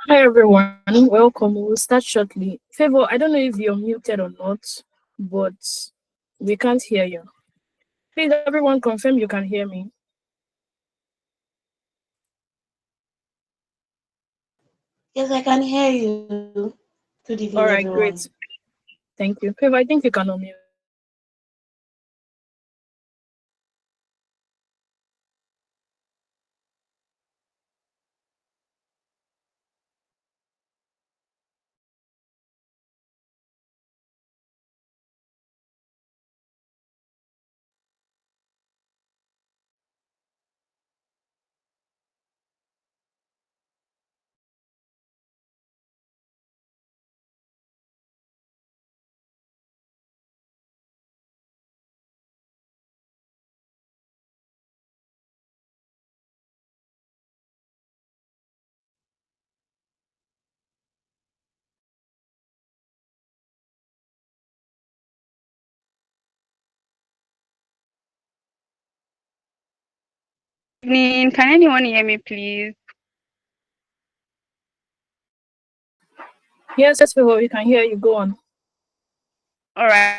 Hi everyone, welcome. We'll start shortly. Favor, I don't know if you're muted or not, but we can't hear you. Please, everyone, confirm you can hear me. Yes, I can hear you. Good evening, All right, everyone. great. Thank you. Favor, I think you can unmute. Evening. Can anyone hear me, please? Yes, Favor, we can hear you. Go on. All right.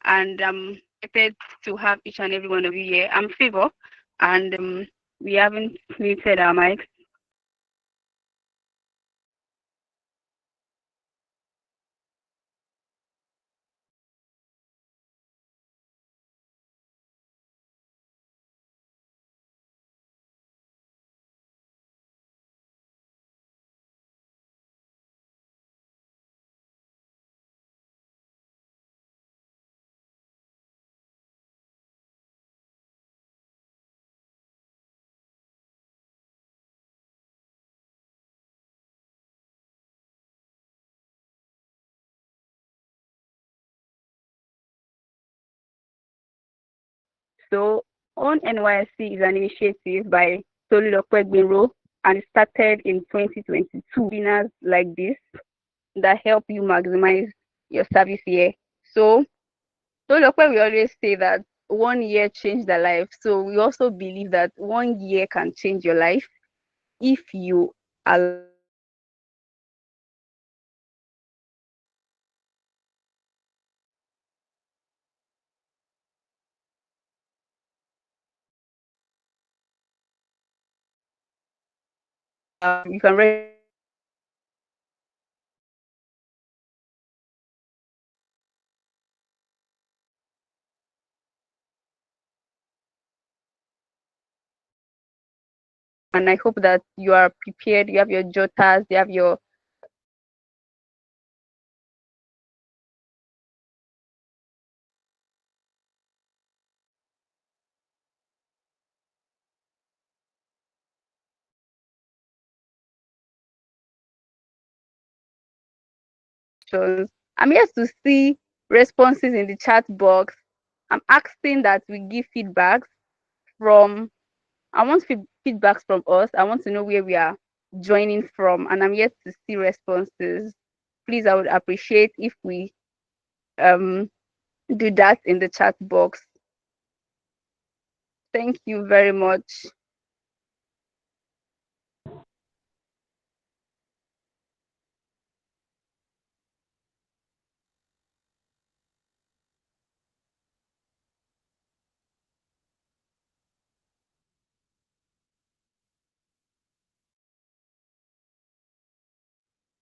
And I'm excited to have each and every one of you here. I'm Favor, and we haven't muted our mics. So, On NYSC is an initiative by Tolulope Gbinro, and it started in 2022. Webinars like this that help you maximize your service year. So, Tolulope, we always say that 1 year changed the life. So, we also believe that 1 year can change your life if you allow you can and I hope that you are prepared. You have your jotters, you have your questions. I'm here to see responses in the chat box. I'm asking that we give feedbacks from. I want feedbacks from us. I want to know where we are joining from, and I'm yet to see responses. Please, I would appreciate if we um do that in the chat box. Thank you very much.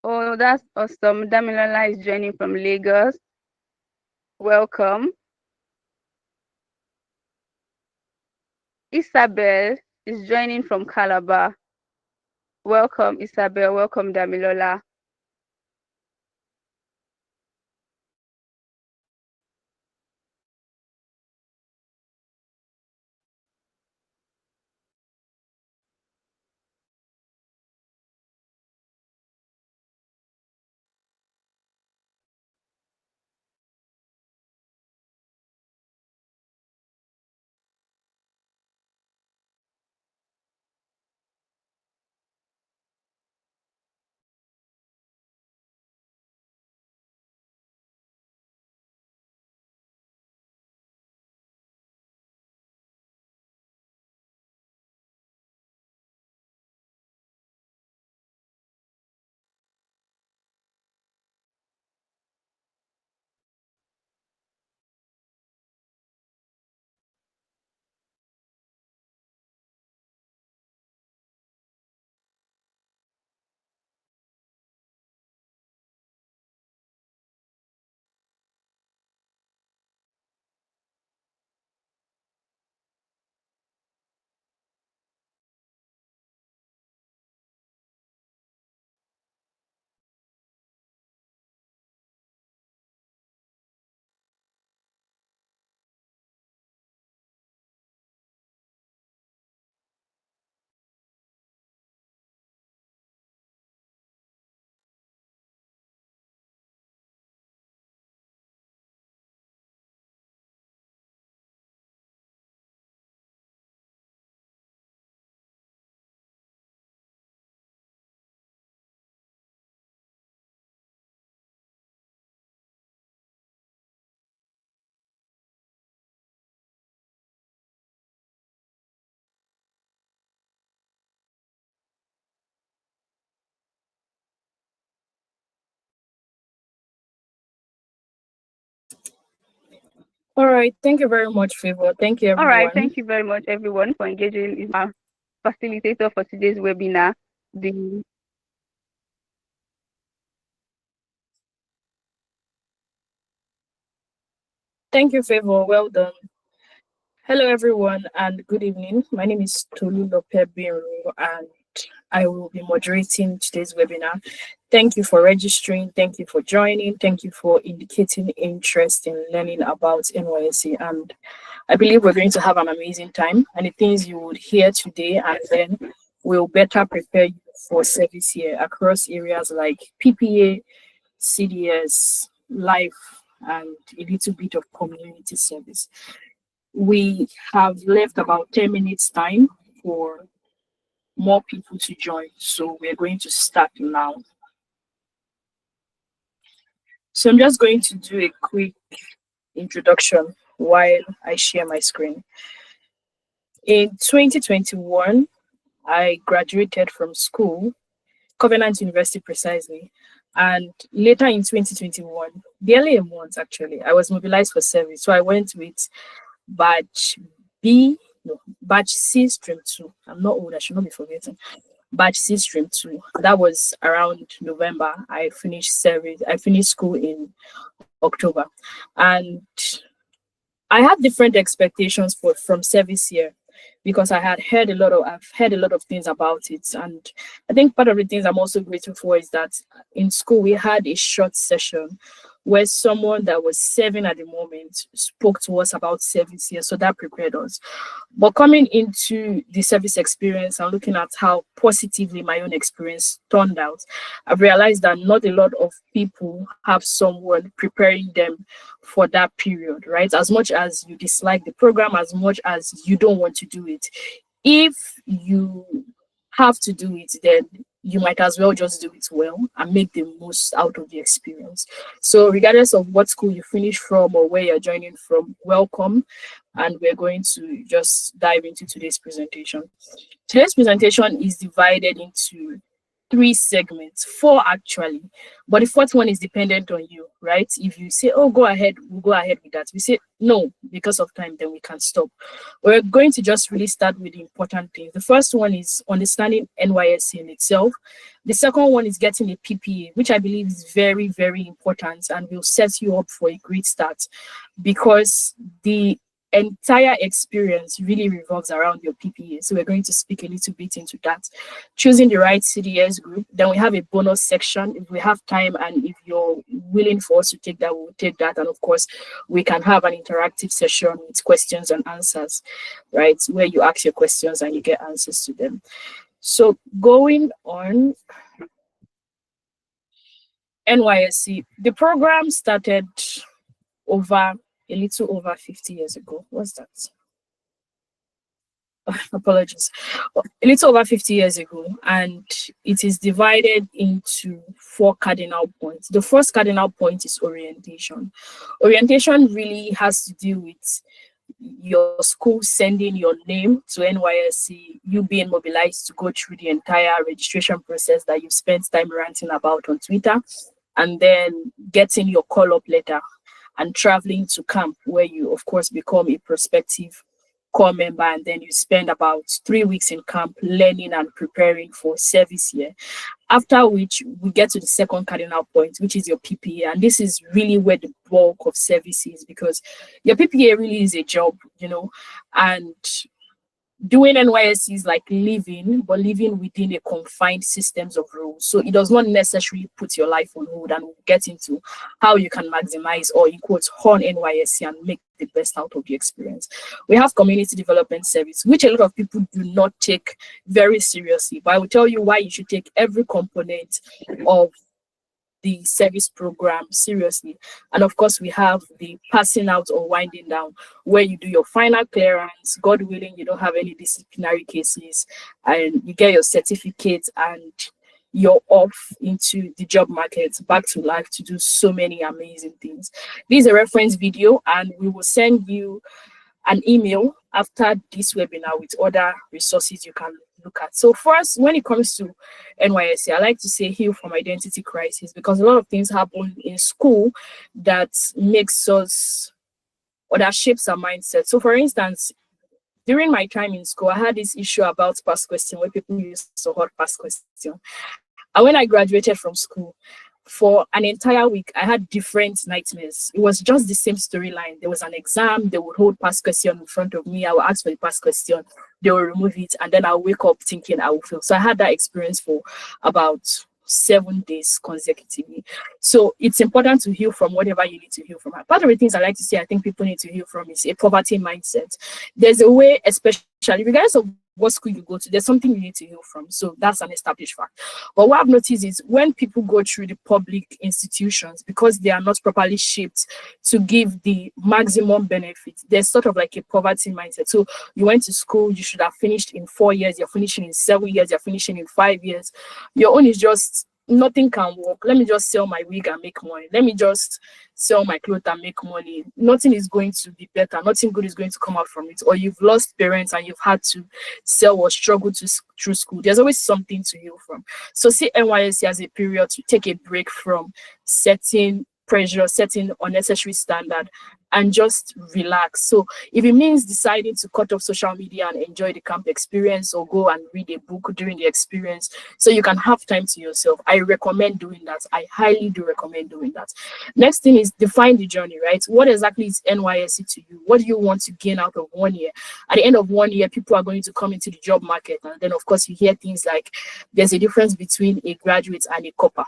Oh, that's awesome. Damilola is joining from Lagos. Welcome. Isabel is joining from Calabar. Welcome, Isabel. Welcome, Damilola. All right. Thank you very much, Favor. Thank you, All right. everyone. Thank you very much, everyone, for engaging in our facilitator for today's webinar. The Thank you, Favor. Well done. Hello, everyone, and good evening. My name is Tolu Lopebiru, and I will be moderating today's webinar. Thank you for registering. Thank you for joining. Thank you for indicating interest in learning about NYSC. And I believe we're going to have an amazing time. And the things you would hear today, and then will better prepare you for service here across areas like PPA, CDS, life, and a little bit of community service. We have left about 10 minutes time for more people to join. So we're going to start now. So I'm just going to do a quick introduction while I share my screen. In 2021, I graduated from school, Covenant University precisely. And later in 2021, barely a month actually, I was mobilized for service. So I went with batch B, no, batch C stream 2. I'm not old, I should not be forgetting. Batch C stream 2. That was around November. I finished service. I finished school in October. And I had different expectations for from service here because I've heard a lot of things about it. And I think part of the things I'm also grateful for is that in school we had a short session where someone that was serving at the moment spoke to us about service here. So that prepared us. But coming into the service experience and looking at how positively my own experience turned out, I've realized that not a lot of people have someone preparing them for that period, right? As much as you dislike the program, as much as you don't want to do it, if you have to do it, then you might as well just do it well and make the most out of the experience. So, regardless of what school you finish from or where you're joining from, welcome. And we're going to just dive into today's presentation. Today's presentation is divided into 3 segments, 4 actually, but the fourth one is dependent on you, right? If you say, oh, go ahead, we'll go ahead with that. We say no because of time, then we can stop. We're going to just really start with the important things. The first one is understanding NYSC in itself. The second one is getting a PPA, which I believe is very, very important and will set you up for a great start, because the entire experience really revolves around your PPA. So we're going to speak a little bit into that. Choosing the right CDS group. Then we have a bonus section. If we have time and if you're willing for us to take that, we'll take that. And of course, we can have an interactive session with questions and answers, right? Where you ask your questions and you get answers to them. So going on, NYSC, the program started a little over 50 years ago. What's that? Apologies. A little over 50 years ago, and it is divided into 4 cardinal points. The first cardinal point is orientation. Orientation really has to do with your school sending your name to NYSC, you being mobilized to go through the entire registration process that you've spent time ranting about on Twitter, and then getting your call-up letter and traveling to camp, where you, of course, become a prospective core member, and then you spend about 3 weeks in camp learning and preparing for service year. After which, we get to the second cardinal point, which is your PPA. And this is really where the bulk of service is, because your PPA really is a job, you know, and doing NYSC is like living, but living within a confined systems of rules. So it does not necessarily put your life on hold, and we'll get into how you can maximize, or in quotes, hone NYSC and make the best out of the experience. We have community development service, which a lot of people do not take very seriously, but I will tell you why you should take every component of the service program seriously. And of course, we have the passing out or winding down, where you do your final clearance, God willing, you don't have any disciplinary cases, and you get your certificate, and you're off into the job market, back to life to do so many amazing things. This is a reference video, and we will send you an email after this webinar with other resources you can look at. So first, when it comes to NYSC, I like to say heal from identity crisis, because a lot of things happen in school that makes us, or that shapes our mindset. So for instance, during my time in school, I had this issue about past question, where people used to hold past question. And when I graduated from school, for an entire week, I had different nightmares. It was just the same storyline. There was an exam, they would hold past question in front of me. I would ask for the past question, they will remove it, and then I'll wake up thinking I will fail. So I had that experience for about 7 days consecutively. So it's important to heal from whatever you need to heal from. Part of the things I like to say I think people need to heal from is a poverty mindset. There's a way, especially regardless of what school you go to, there's something you need to heal from. So that's an established fact. But what I've noticed is when people go through the public institutions, because they are not properly shaped to give the maximum benefit, there's sort of like a poverty mindset. So you went to school, you should have finished in 4 years, you're finishing in 7 years, you're finishing in 5 years. Your own is just, nothing can work. Let me just sell my wig and make money. Let me just sell my clothes and make money. Nothing is going to be better. Nothing good is going to come out from it. Or you've lost parents and you've had to sell or struggle through school. There's always something to heal from. So see NYSC as a period to take a break from setting pressure, setting unnecessary standard, and just relax. So if it means deciding to cut off social media and enjoy the camp experience, or go and read a book during the experience so you can have time to yourself, I recommend doing that. I highly do recommend doing that. Next thing is define the journey, right? What exactly is NYSC to you? What do you want to gain out of 1 year? At the end of 1 year, people are going to come into the job market, and then of course you hear things like there's a difference between a graduate and a copper.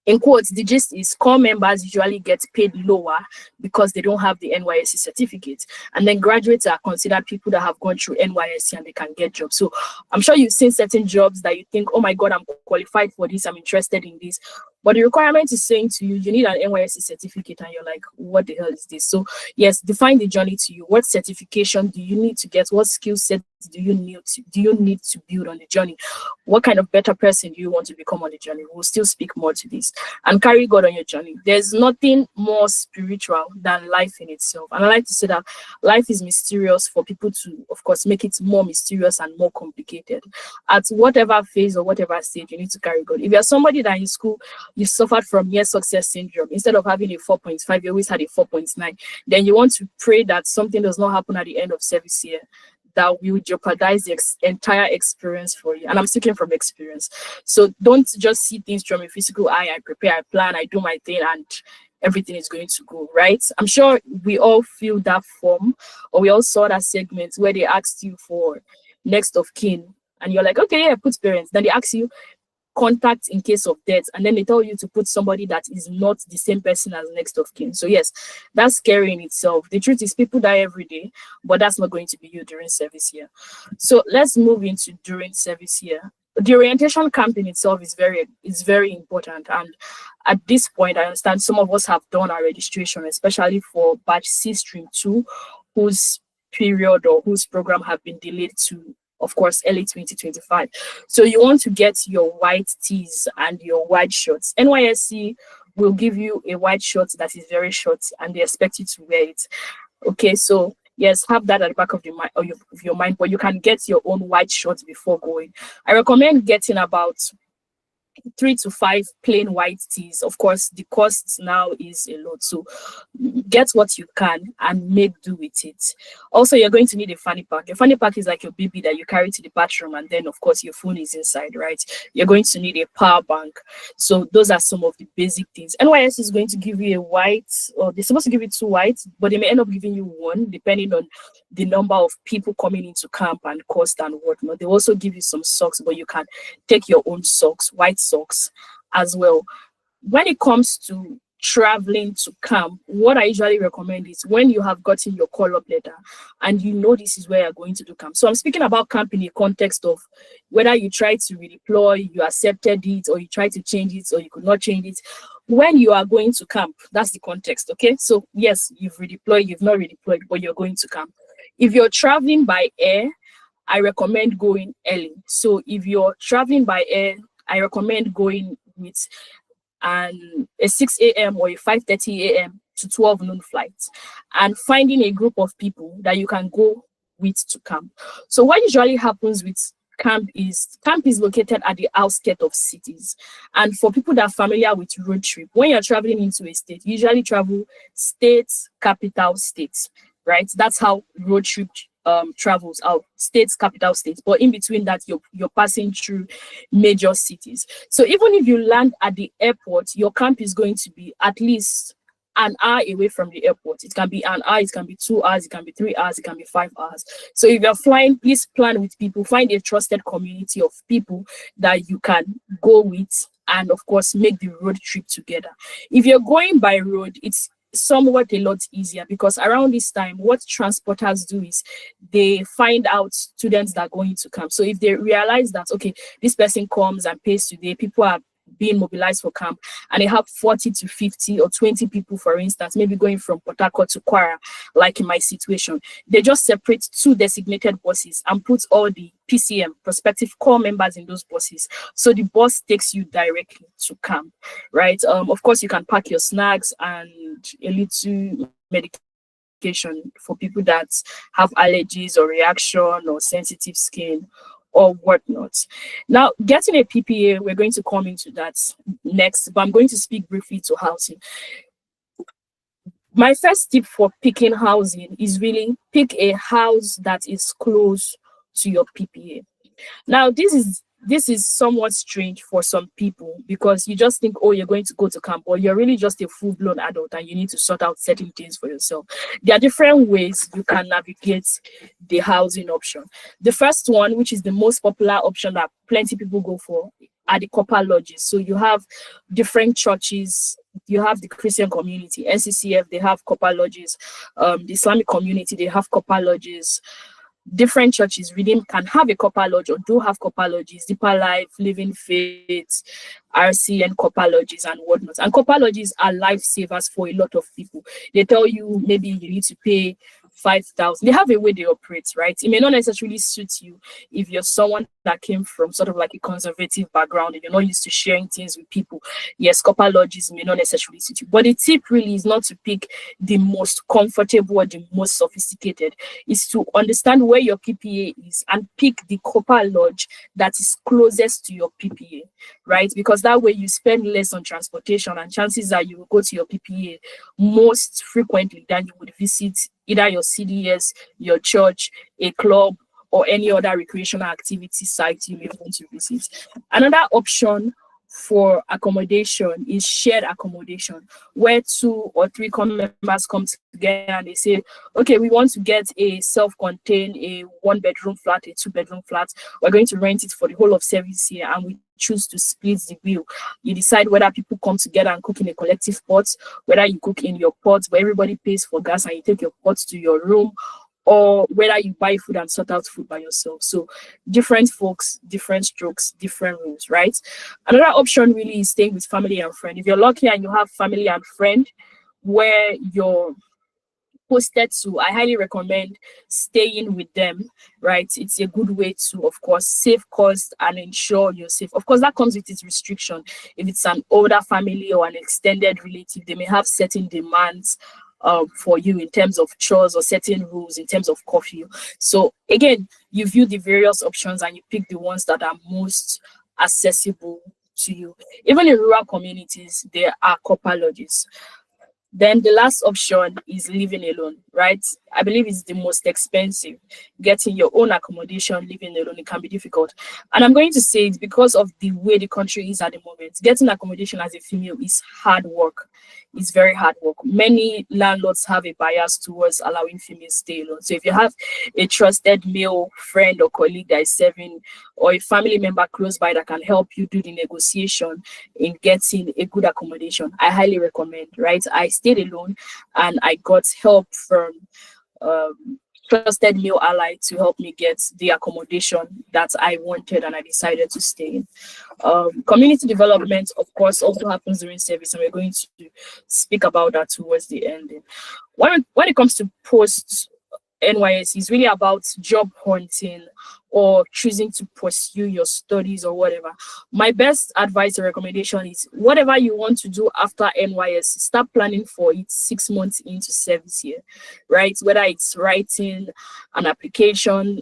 In quotes, the gist is core members usually get paid lower because they don't have the NYSC certificate. And then graduates are considered people that have gone through NYSC and they can get jobs. So I'm sure you've seen certain jobs that you think, oh my God, I'm qualified for this, I'm interested in this. But the requirement is saying to you, you need an NYSC certificate, and you're like, what the hell is this? So yes, define the journey to you. What certification do you need to get? What skill sets do you need to build on the journey? What kind of better person do you want to become on the journey? We'll still speak more to this. And carry God on your journey. There's nothing more spiritual than life in itself. And I like to say that life is mysterious for people to, of course, make it more mysterious and more complicated. At whatever phase or whatever stage, you need to carry God. If you're somebody that in school, you suffered from near success syndrome, instead of having a 4.5, you always had a 4.9, then you want to pray that something does not happen at the end of service year that will jeopardize the entire experience for you. And I'm speaking from experience. So don't just see things from a physical eye. I prepare, I plan, I do my thing, and everything is going to go, right? I'm sure we all feel that form, or we all saw that segment where they asked you for next of kin, and you're like, okay, yeah, put parents. Then they ask you contact in case of death, and then they tell you to put somebody that is not the same person as next of kin. So yes, that's scary in itself. The truth is people die every day, but that's not going to be you during service year. So let's move into during service year. The orientation camp in itself is very important, and at this point I understand some of us have done our registration, especially for batch C stream 2, whose period or whose program have been delayed to, of course, early 2025. So you want to get your white tees and your white shorts. NYSC will give you a white short that is very short, and they expect you to wear it. Okay, so yes, have that at the back of the mind, of your mind, but you can get your own white shorts before going. I recommend getting about 3 to 5 plain white tees. Of course, the cost now is a lot, so get what you can and make do with it. Also, you're going to need a fanny pack. A fanny pack is like your baby that you carry to the bathroom, and then of course your phone is inside, right? You're going to need a power bank. So those are some of the basic things. NYS is going to give you a white, or they're supposed to give you 2 whites, but they may end up giving you 1 depending on the number of people coming into camp and cost and whatnot. They also give you some socks, but you can take your own socks, white socks as well. When it comes to traveling to camp, what I usually recommend is when you have gotten your call-up letter and you know this is where you're going to do camp. So I'm speaking about camp in the context of whether you try to redeploy, you accepted it, or you try to change it, or you could not change it. When you are going to camp, that's the context, okay? So yes, you've redeployed, you've not redeployed, but you're going to camp. If you're traveling by air, I recommend going early. So if you're traveling by air, I recommend going with a 6 a.m. or a 5:30 a.m. to 12 noon flight, and finding a group of people that you can go with to camp. So what usually happens with camp is located at the outskirts of cities. And for people that are familiar with road trip, when you're traveling into a state, you usually travel states, capital states, right? That's how road trip travels out, states, capital states. But in between that, you're passing through major cities. So even if you land at the airport, your camp is going to be at least an hour away from the airport. It can be an hour, it can be 2 hours, it can be 3 hours, it can be 5 hours. So if you're flying, please plan with people, find a trusted community of people that you can go with, and of course make the road trip together. If you're going by road, it's somewhat a lot easier, because around this time what transporters do is they find out students that are going to camp. So if they realize that, okay, this person comes and pays today, people are being mobilized for camp, and they have 40 to 50 or 20 people, for instance, maybe going from Port Harcourt to Kwara, like in my situation, they just separate 2 designated buses and put all the PCM, prospective core members, in those buses. So the bus takes you directly to camp, right? Of course, you can pack your snacks and a little medication for people that have allergies or reaction or sensitive skin or whatnot. Now, getting a PPA, we're going to come into that next, but I'm going to speak briefly to housing. My first tip for picking housing is really pick a house that is close to your PPA. Now, this is somewhat strange for some people, because you just think, oh, you're going to go to camp, or you're really just a full-blown adult and you need to sort out certain things for yourself. There are different ways you can navigate the housing option. The first one, which is the most popular option that plenty people go for, are the copper lodges. So you have different churches, you have the Christian community, NCCF, they have copper lodges, the Islamic community, they have copper lodges. Different churches Redeem can have a copper lodge, or do have copper lodges, Deeper Life, Living Faith, RC, and copper lodges and whatnot. And copper lodges are lifesavers for a lot of people. They tell you maybe you need to pay 5,000. They have a way they operate, right? It may not necessarily suit you if you're someone that came from sort of like a conservative background and you're not used to sharing things with people. Yes, copper lodges may not necessarily suit you, but the tip really is not to pick the most comfortable or the most sophisticated. Is to understand where your PPA is and pick the copper lodge that is closest to your PPA, right? Because that way you spend less on transportation, and chances are you will go to your PPA most frequently than you would visit either your CDS, your church, a club, or any other recreational activity site you may want to visit. Another option for accommodation is shared accommodation, where 2 or 3 members come together and they say, okay, we want to get a self-contained, a 1 bedroom flat, a 2 bedroom flat. We're going to rent it for the whole of service here, and we choose to split the bill. You decide whether people come together and cook in a collective pot, whether you cook in your pot where everybody pays for gas and you take your pot to your room, or whether you buy food and sort out food by yourself. So different folks, different strokes, different rules, right? Another option really is staying with family and friend. If you're lucky and you have family and friend where you're posted to, I highly recommend staying with them, right? It's a good way to, of course, save cost and ensure you're safe. Of course, that comes with its restriction. If it's an older family or an extended relative, they may have certain demands for you in terms of chores or certain rules in terms of curfew. So again, you view the various options and you pick the ones that are most accessible to you. Even in rural communities, there are copper lodges. Then the last option is living alone, right? I believe it's the most expensive. Getting your own accommodation, living alone, it can be difficult. And I'm going to say it's because of the way the country is at the moment. Getting accommodation as a female is hard work. It's very hard work. Many landlords have a bias towards allowing females stay alone. So if you have a trusted male friend or colleague that is serving, or a family member close by that can help you do the negotiation in getting a good accommodation, I highly recommend, right? I stayed alone and I got help from trusted male ally to help me get the accommodation that I wanted and I decided to stay in. Community development, of course, also happens during service, and we're going to speak about that towards the ending. When it comes to post NYSC, is really about job hunting or choosing to pursue your studies or whatever. My best advice or recommendation is whatever you want to do after NYSC, start planning for it 6 months into service year, right? Whether it's writing an application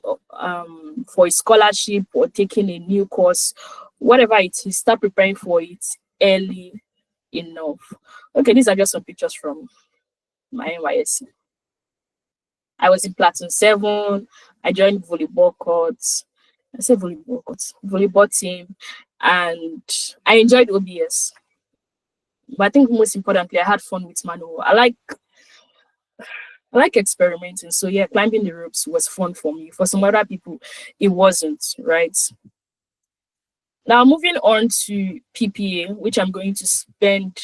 for a scholarship or taking a new course, whatever it is, start preparing for it early enough. Okay, these are just some pictures from my NYSC. I was in Platoon 7. I joined volleyball courts. I say volleyball courts, volleyball team, and I enjoyed OBS. But I think most importantly, I had fun with manual. I like experimenting. So yeah, climbing the ropes was fun for me. For some other people, it wasn't, right? Now moving on to PPA, which I'm going to spend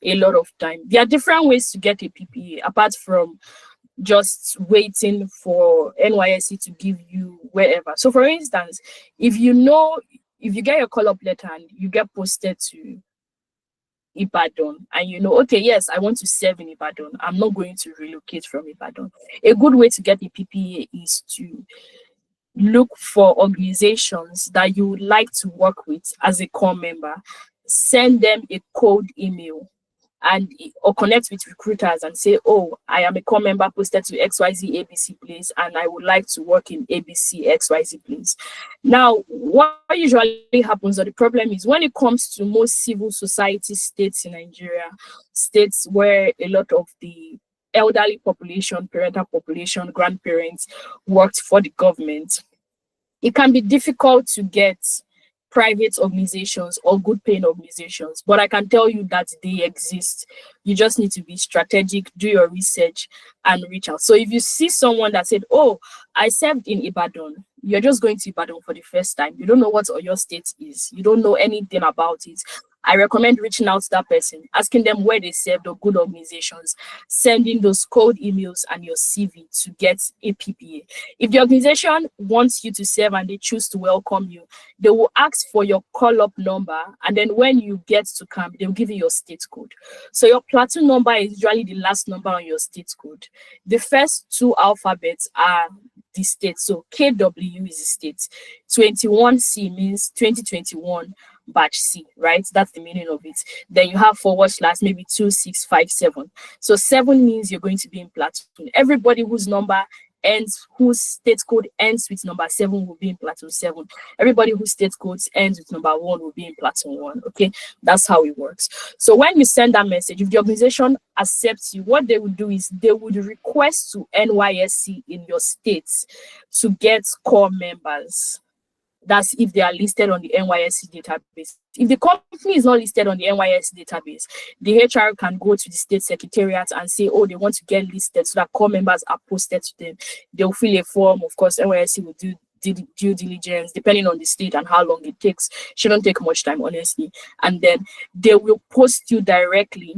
a lot of time. There are different ways to get a PPA apart from just waiting for NYSC to give you wherever. So for instance, if you get your call-up letter and you get posted to Ibadan and you know, okay, yes, I want to serve in Ibadan, I'm not going to relocate from Ibadan. A good way to get the PPA is to look for organizations that you would like to work with as a core member, send them a cold email or connect with recruiters and say, oh, I am a core member posted to XYZ ABC place and I would like to work in ABC XYZ place. Now, what usually happens, or the problem is, when it comes to most civil society states in Nigeria, states where a lot of the elderly population, parental population, grandparents worked for the government, it can be difficult to get private organizations or good paying organizations, but I can tell you that they exist. You just need to be strategic, do your research and reach out. So if you see someone that said, oh, I served in Ibadan, you're just going to Ibadan for the first time, you don't know what your state is, you don't know anything about it, I recommend reaching out to that person, asking them where they served or good organizations, sending those cold emails and your CV to get a PPA. If the organization wants you to serve and they choose to welcome you, they will ask for your call-up number, and then when you get to camp, they'll give you your state code. So your platoon number is usually the last number on your state code. The first 2 alphabets are the state. So KW is the state. 21C means 2021 batch C, right? That's the meaning of it. Then you have / maybe 2657. So 7 means you're going to be in platoon. Everybody whose state code ends with number 7 will be in platoon 7. Everybody whose state code ends with number 1 will be in platoon 1. Okay, that's how it works. So when you send that message, if the organization accepts you, what they would do is they would request to NYSC in your states to get core members. That's if they are listed on the NYSC database. If the company is not listed on the NYSC database, the HR can go to the state secretariat and say, oh, they want to get listed so that core members are posted to them. They'll fill a form. Of course, NYSC will do due diligence depending on the state and how long it takes. Shouldn't take much time, honestly. And then they will post you directly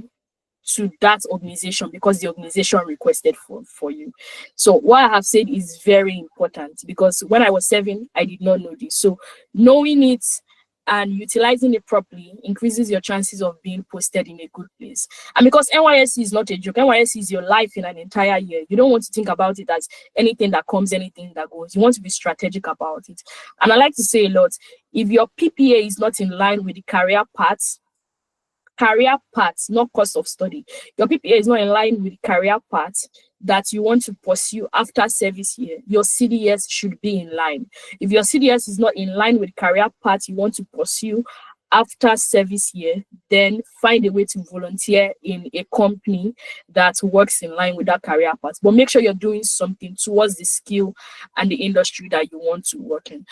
to that organization because the organization requested for you. So what I have said is very important, because when I was serving, I did not know this. So knowing it and utilizing it properly increases your chances of being posted in a good place. And because NYSC is not a joke, NYSC is your life in an entire year. You don't want to think about it as anything that comes, anything that goes. You want to be strategic about it. And I like to say a lot, if your PPA is not in line with the career path, not course of study. Your PPA is not in line with career path that you want to pursue after service year. Your CDS should be in line. If your CDS is not in line with career path you want to pursue after service year, then find a way to volunteer in a company that works in line with that career path. But make sure you're doing something towards the skill and the industry that you want to work in.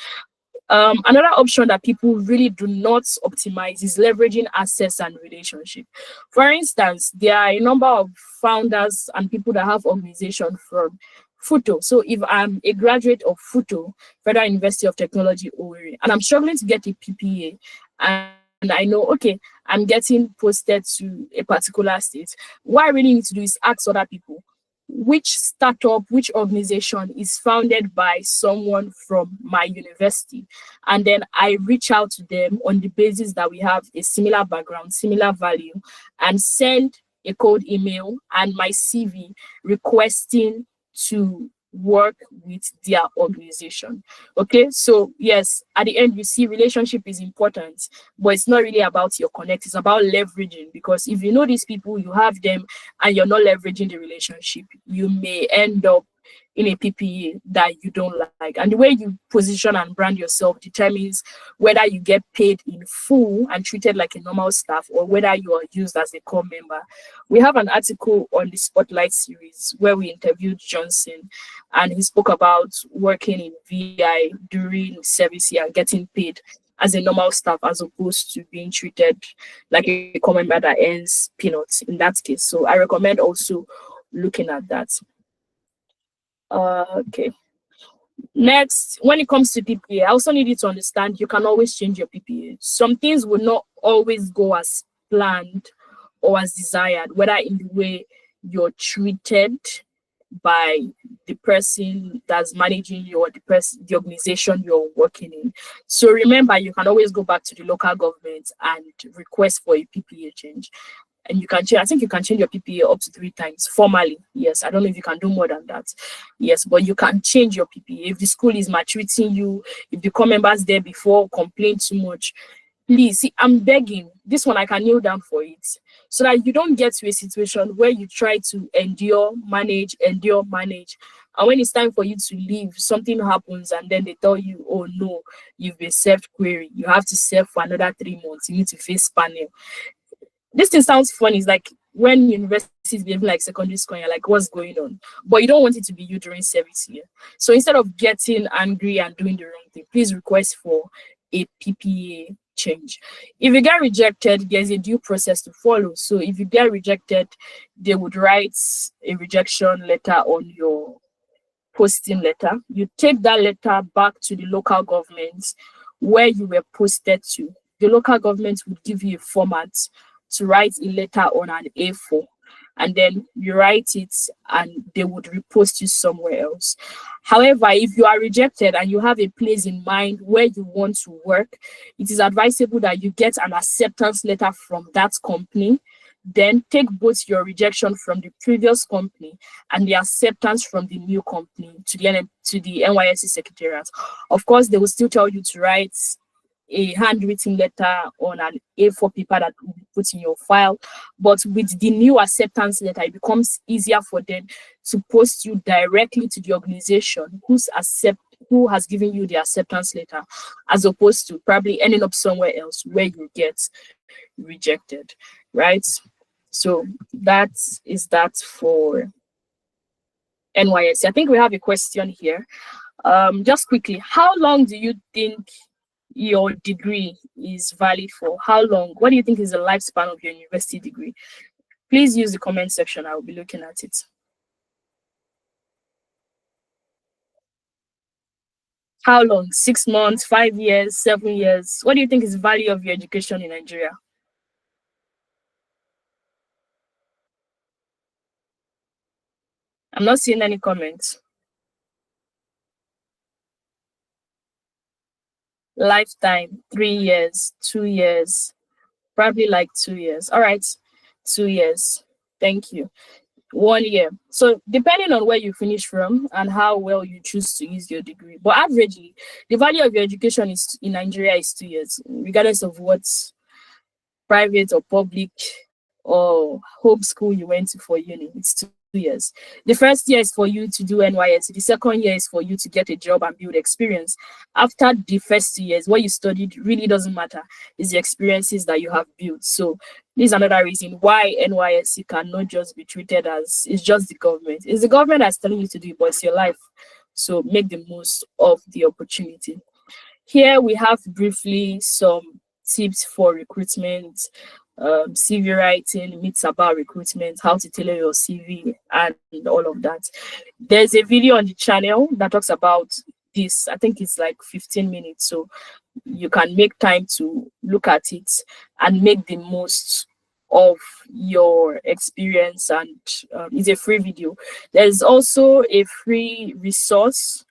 Another option that people really do not optimize is leveraging access and relationship. For instance, there are a number of founders and people that have organization from FUTO. So if I'm a graduate of FUTO, Federal University of Technology, Owerri, and I'm struggling to get a PPA, and I know, okay, I'm getting posted to a particular state, what I really need to do is ask other people, which startup, which organization is founded by someone from my university, and then I reach out to them on the basis that we have a similar background, similar value, and send a cold email and my CV requesting to work with their organization. Okay, so yes, at the end you see relationship is important, but it's not really about your connect, it's about leveraging, because if you know these people, you have them, and you're not leveraging the relationship, you may end up in a PPA that you don't like. And the way you position and brand yourself determines whether you get paid in full and treated like a normal staff, or whether you are used as a core member. We have an article on the Spotlight series where we interviewed Johnson, and he spoke about working in VI during service year, getting paid as a normal staff as opposed to being treated like a core member that earns peanuts in that case. So I recommend also looking at that. Okay. Next, when it comes to PPA, I also need you to understand you can always change your PPA. Some things will not always go as planned or as desired, whether in the way you're treated by the person that's managing you or the organization you're working in. So remember, you can always go back to the local government and request for a PPA change. And you can change, I think you can change your PPA up to 3 times formally. Yes, I don't know if you can do more than that. Yes, but you can change your PPA. If the school is maltreating you, if the core members there before complain too much, please, see, I'm begging. This one I can kneel down for it, so that you don't get to a situation where you try to endure, manage, and when it's time for you to leave, something happens and then they tell you, oh no, you've been served query. You have to serve for another 3 months. You need to face panel. This thing sounds funny. It's like when university is behaving like secondary school, you're like, what's going on? But you don't want it to be you during service year. So instead of getting angry and doing the wrong thing, please request for a PPA change. If you get rejected, there's a due process to follow. So if you get rejected, they would write a rejection letter on your posting letter. You take that letter back to the local government where you were posted to. The local government would give you a format to write a letter on an A4, and then you write it and they would repost you somewhere else. However, if you are rejected and you have a place in mind where you want to work, it is advisable that you get an acceptance letter from that company. Then take both your rejection from the previous company and the acceptance from the new company to the NYSC secretariat. Of course, they will still tell you to write a handwritten letter on an A4 paper that will be put in your file. But with the new acceptance letter, it becomes easier for them to post you directly to the organization who has given you the acceptance letter, as opposed to probably ending up somewhere else where you get rejected, right? So that is that for NYSC. I think we have a question here. Just quickly, how long do you think your degree is valid for? How long? What do you think is the lifespan of your university degree? Please use the comment section. I will be looking at it. How long? 6 months, 5 years, 7 years? What do you think is the value of your education in Nigeria? I'm not seeing any comments. Lifetime, 3 years, 2 years, probably like 2 years. All right, 2 years. Thank you. 1 year. So depending on where you finish from and how well you choose to use your degree, but averagely, the value of your education is in Nigeria is 2 years, regardless of what's private or public or home school you went to for uni. It's 2 years. The first year is for you to do NYSC. The second year is for you to get a job and build experience. After the first 2 years, what you studied really doesn't matter. It's the experiences that you have built. So this is another reason why NYSC cannot just be treated as it's just the government. It's the government that's telling you to do it, but it's your life. So make the most of the opportunity. Here we have briefly some tips for recruitment, CV writing, myths about recruitment, how to tailor your CV, and all of that. There's a video on the channel that talks about this. I think it's like 15 minutes, so you can make time to look at it and make the most of your experience. And it's a free video. There's also a free resource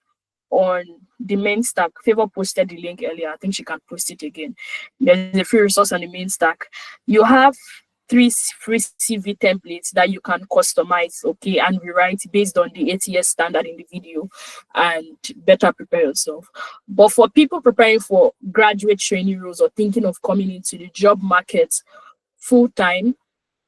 on the main stack. Favor posted the link earlier. I think she can post it again. There's a free resource on the main stack. You have 3 free CV templates that you can customize, okay, and rewrite based on the ATS standard in the video and better prepare yourself. But for people preparing for graduate training roles or thinking of coming into the job market full time,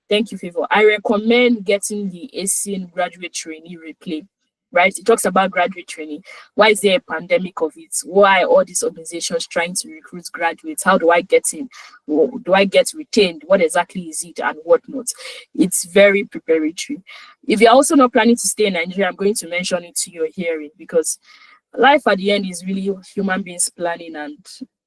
thank you, Favor. I recommend getting the ASIN graduate trainee replay. Right? It talks about graduate training. Why is there a pandemic of it? Why are all these organizations trying to recruit graduates? How do I get in? Do I get retained? What exactly is it and whatnot? It's very preparatory. If you're also not planning to stay in Nigeria, I'm going to mention it to your hearing, because life at the end is really human beings planning and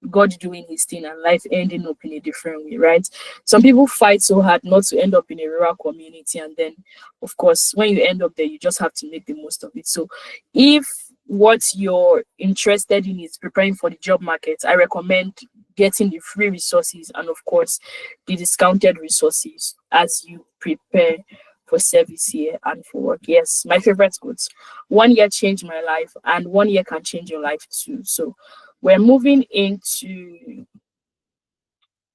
God doing his thing and life ending up in a different way, right? Some people fight so hard not to end up in a rural community, and then of course when you end up there, you just have to make the most of it. So if what you're interested in is preparing for the job market, I recommend getting the free resources and of course the discounted resources as you prepare for service year and for work. Yes, my favorite quotes. 1 year changed my life, and 1 year can change your life too. So we're moving into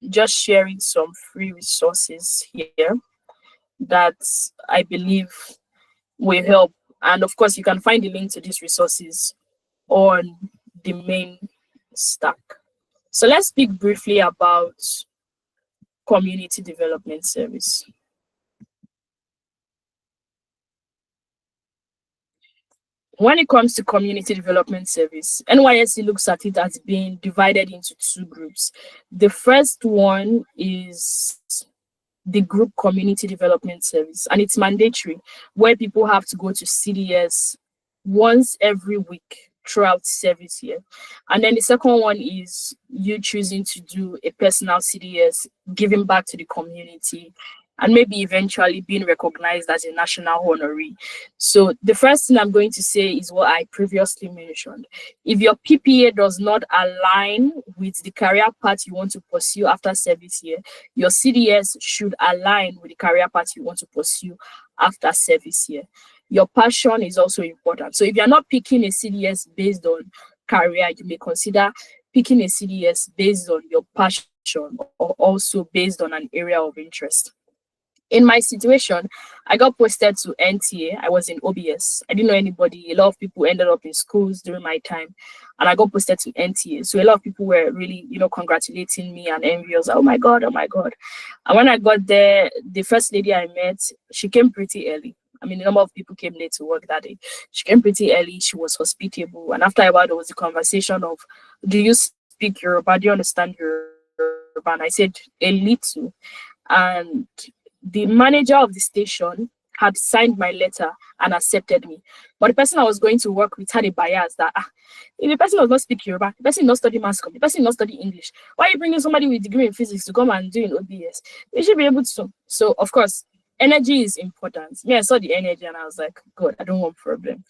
just sharing some free resources here that I believe will help. And of course, you can find the link to these resources on the main stack. So let's speak briefly about community development service. When it comes to community development service, NYSC looks at it as being divided into 2 groups. The first one is the group community development service, and it's mandatory, where people have to go to CDS once every week throughout service year. And then the second one is you choosing to do a personal CDS, giving back to the community, and maybe eventually being recognized as a national honoree. So the first thing I'm going to say is what I previously mentioned. If your PPA does not align with the career path you want to pursue after service year, your CDS should align with the career path you want to pursue after service year. Your passion is also important. So if you're not picking a CDS based on career, you may consider picking a CDS based on your passion or also based on an area of interest. In my situation, I got posted to NTA. I was in OBS. I didn't know anybody. A lot of people ended up in schools during my time, and I got posted to NTA. So a lot of people were really, congratulating me and envious. Oh my God, oh my God. And when I got there, the first lady I met, she came pretty early. I mean, the number of people came late to work that day. She came pretty early. She was hospitable. And after a while, there was a conversation of, do you speak Yoruba? Do you understand Yoruba? And I said, a little. And the manager of the station had signed my letter and accepted me. But the person I was going to work with had a bias that if the person does not speak Yoruba, the person does not study mass comm, the person does not study English, why are you bringing somebody with a degree in physics to come and do in OBS? They should be able to. So of course, energy is important. Me, I saw the energy and I was like, God, I don't want problem.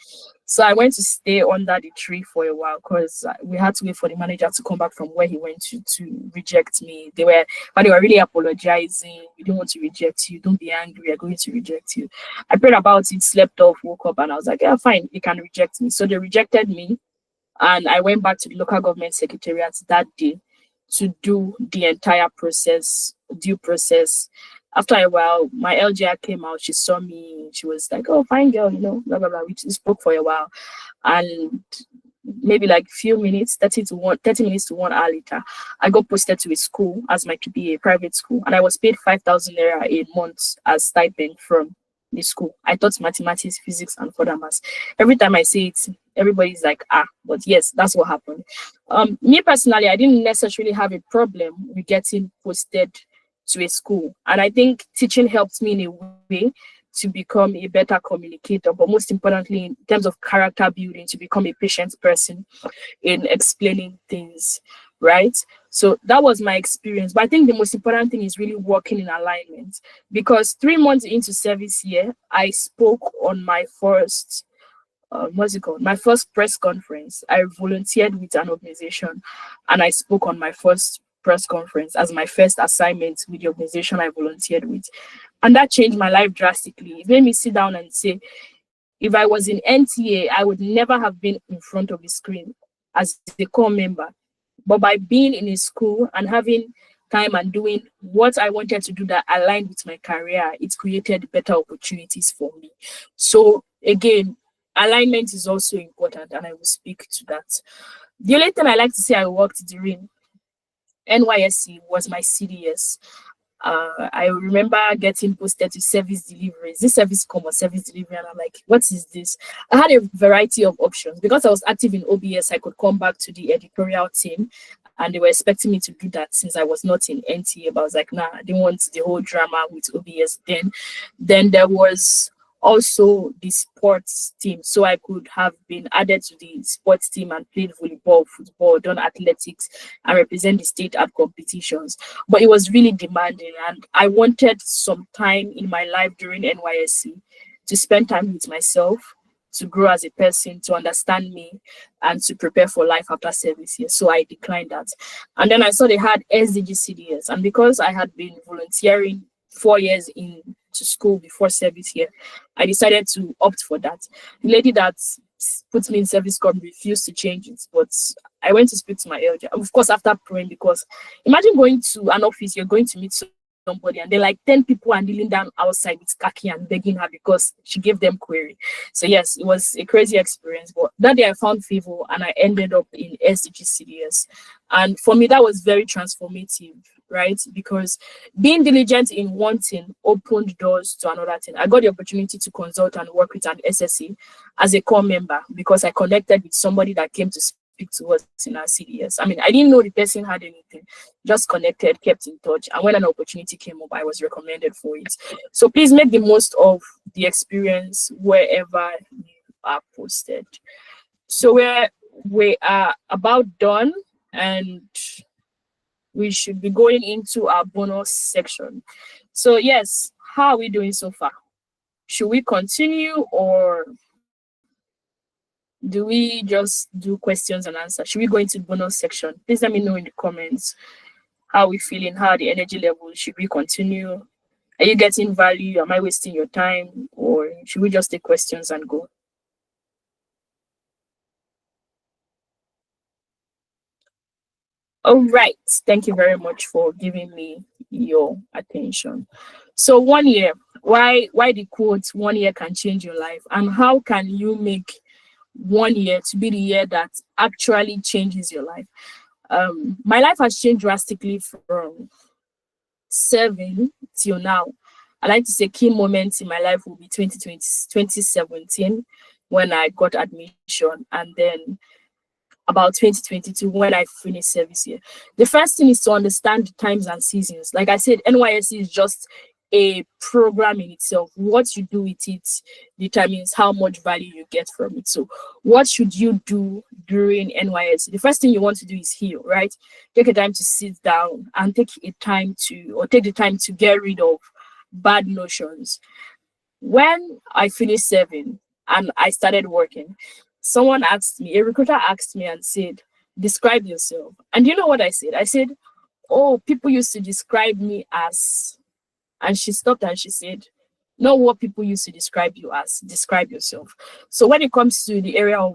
So I went to stay under the tree for a while because we had to wait for the manager to come back from where he went to reject me. But they were really apologizing. We don't want to reject you. Don't be angry. We're going to reject you. I prayed about it, slept off, woke up, and I was like, yeah, fine, you can reject me. So they rejected me, and I went back to the local government secretariat that day to do the entire process, due process. After a while, my LGR came out. She saw me. She was like, "Oh, fine girl, blah blah blah." We spoke for a while, and maybe like few minutes, 30 minutes to 1 hour later, I got posted to a school as my PPA, private school, and I was paid 5,000 naira a month as stipend from the school. I taught mathematics, physics, and further maths. Every time I say it, everybody's like, but yes, that's what happened. Me personally, I didn't necessarily have a problem with getting posted to a school, and I think teaching helped me in a way to become a better communicator, but most importantly, in terms of character building, to become a patient person in explaining things, right? So that was my experience. But I think the most important thing is really working in alignment, because 3 months into service year, I spoke on my first my first press conference. I volunteered with an organization and I spoke on my first press conference as my first assignment with the organization I volunteered with. And that changed my life drastically. It made me sit down and say, if I was in NTA, I would never have been in front of the screen as a core member. But by being in a school and having time and doing what I wanted to do that aligned with my career, it created better opportunities for me. So again, alignment is also important, and I will speak to that. The only thing I like to say I worked during NYSC was my CDS. I remember getting posted to service deliveries. This service come or service delivery, and I'm like, what is this? I had a variety of options. Because I was active in OBS, I could come back to the editorial team, and they were expecting me to do that since I was not in NTA. But I was like, nah, I didn't want the whole drama with OBS then there was also the sports team, so I could have been added to the sports team and played volleyball, football, done athletics, and represent the state at competitions. But it was really demanding, and I wanted some time in my life during NYSC to spend time with myself, to grow as a person, to understand me, and to prepare for life after service here. So I declined that. And then I saw they had SDG CDS, and because I had been volunteering 4 years into school before service here, I decided to opt for that. The lady that put me in service corps refused to change it, but I went to speak to my elder, of course, after praying, because imagine going to an office, you're going to meet somebody, and they're like 10 people are kneeling down outside with khaki and begging her because she gave them query. So yes, it was a crazy experience, but that day I found favor and I ended up in SDG CDS. And for me, that was very transformative, right? Because being diligent in one thing opened doors to another thing. I got the opportunity to consult and work with an SSE as a core member because I connected with somebody that came to speak to us in our CDS. I mean, I didn't know the person had anything, just connected, kept in touch. And when an opportunity came up, I was recommended for it. So please make the most of the experience wherever you are posted. So we are about done, and we should be going into our bonus section. So yes, how are we doing so far? Should we continue, or do we just do questions and answers? Should we go into the bonus section? Please let me know in the comments how we feeling, how the energy level. Should we continue? Are you getting value? Am I wasting your time? Or should we just take questions and go? All right. Thank you very much for giving me your attention. So 1 year, why the quote 1 year can change your life, and how can you make 1 year to be the year that actually changes your life? My life has changed drastically from 7 till now. I like to say key moments in my life will be 2017 when I got admission, and then about 2022 when I finished service here. The first thing is to understand the times and seasons. Like I said, NYSC is just a program in itself. What you do with it determines how much value you get from it. So what should you do during NYS? The first thing you want to do is heal, right? Take a time to sit down and take the time to get rid of bad notions. When I finished serving and I started working, a recruiter asked me and said, describe yourself. And you know what I said? I said, oh, people used to describe me as, and she stopped and she said, not what people used to describe you as, describe yourself. So when it comes to the area of,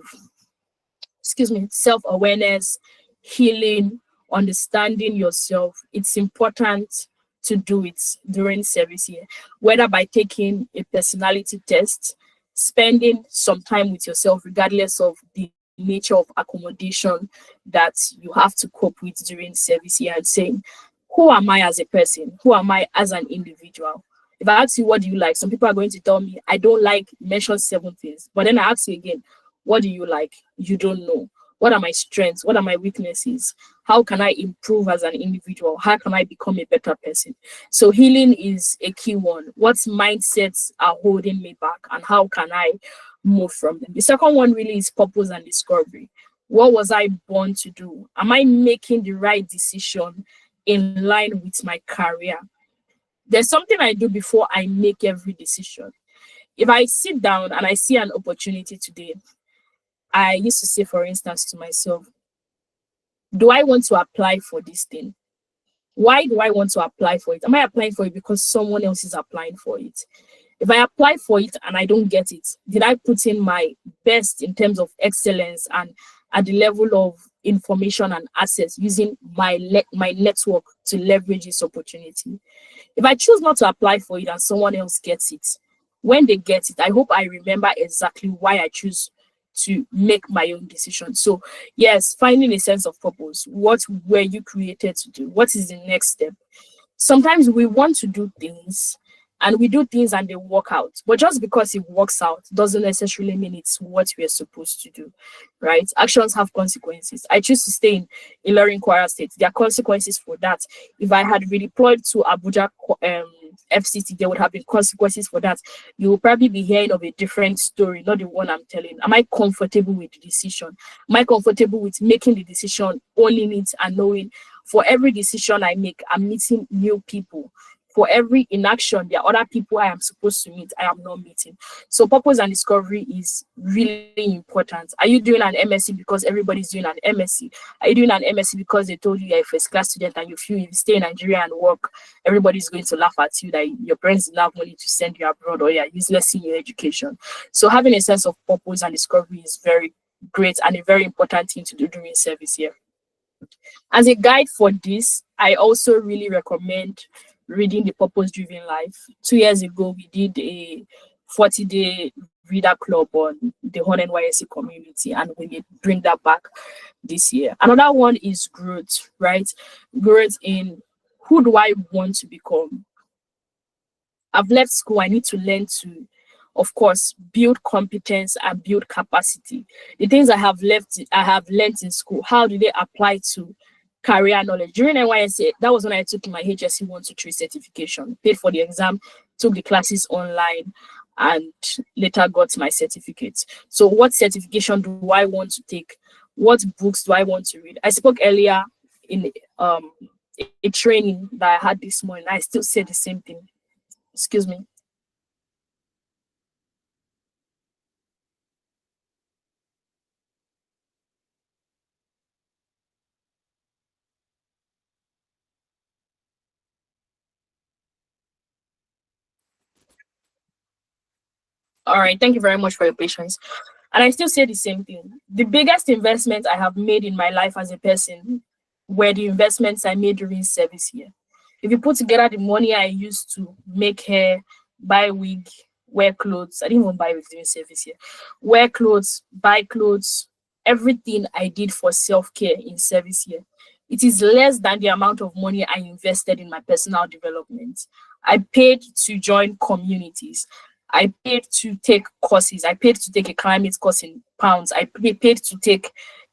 self-awareness, healing, understanding yourself, it's important to do it during service year, whether by taking a personality test, spending some time with yourself, regardless of the nature of accommodation that you have to cope with during service year, and saying, who am I as a person? Who am I as an individual? If I ask you, what do you like? Some people are going to tell me, I don't like, mention 7 things. But then I ask you again, what do you like? You don't know. What are my strengths? What are my weaknesses? How can I improve as an individual? How can I become a better person? So healing is a key one. What mindsets are holding me back and how can I move from them? The second one really is purpose and discovery. What was I born to do? Am I making the right decision in line with my career? There's something I do before I make every decision. If I sit down and I see an opportunity today, I used to say, for instance, to myself, do I want to apply for this thing? Why do I want to apply for it? Am I applying for it because someone else is applying for it? If I apply for it and I don't get it, did I put in my best in terms of excellence and at the level of information and access using my network to leverage this opportunity? If I choose not to apply for it and someone else gets it, when they get it, I hope I remember exactly why I choose to make my own decision. So yes, finding a sense of purpose. What were you created to do? What is the next step? Sometimes we want to do things and we do things and they work out, but just because it works out doesn't necessarily mean it's what we're supposed to do, right? Actions have consequences. I choose to stay in Ilorin, Kwara State. There are consequences for that. If I had redeployed to Abuja FCT, there would have been consequences for that. You will probably be hearing of a different story, not the one I'm telling. Am I comfortable with the decision? Am I comfortable with making the decision, owning it, and knowing for every decision I make, I'm meeting new people? For every inaction, there are other people I am supposed to meet, I am not meeting. So purpose and discovery is really important. Are you doing an MSc because everybody's doing an MSc? Are you doing an MSc because they told you you're a first class student and you feel if you stay in Nigeria and work, everybody's going to laugh at you that your parents didn't have money to send you abroad or you're useless in your education? So having a sense of purpose and discovery is very great and a very important thing to do during service year. As a guide for this, I also really recommend reading The Purpose Driven Life. 2 years ago, we did a 40-day reader club on the whole NYSC community, and we need to bring that back this year. Another one is growth, right? Growth in who do I want to become? I've left school, I need to learn to, of course, build competence and build capacity. The things I have learned in school, how do they apply to career knowledge? During NYSC, that was when I took my HSC 1 to 3 certification, paid for the exam, took the classes online, and later got my certificate. So what certification do I want to take? What books do I want to read? I spoke earlier in a training that I had this morning. I still say the same thing. Excuse me. All right, thank you very much for your patience. And I still say the same thing. The biggest investment I have made in my life as a person were the investments I made during service year. If you put together the money I used to make hair, buy wig, wear clothes, I didn't even buy wigs during service year, wear clothes, buy clothes, everything I did for self-care in service year, it is less than the amount of money I invested in my personal development. I paid to join communities. I paid to take courses. I paid to take a climate course in pounds. I paid to take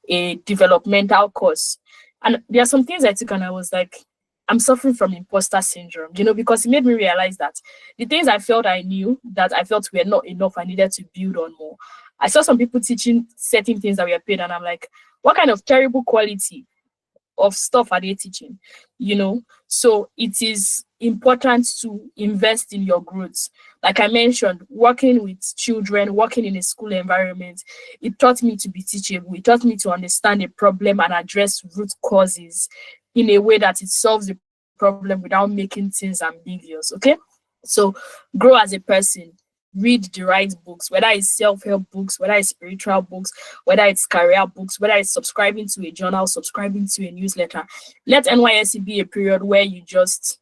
a developmental course. And there are some things I took and I was like, I'm suffering from imposter syndrome, because it made me realize that the things I felt I knew, that I felt were not enough, I needed to build on more. I saw some people teaching certain things that were paid, and I'm like, what kind of terrible quality of stuff are they teaching? So it is important to invest in your growth. Like I mentioned, working with children, working in a school environment, it taught me to be teachable. It taught me to understand a problem and address root causes in a way that it solves the problem without making things ambiguous. Okay, so grow as a person, read the right books, whether it's self-help books, whether it's spiritual books, whether it's career books, whether it's subscribing to a journal, subscribing to a newsletter. Let NYSC be a period where you just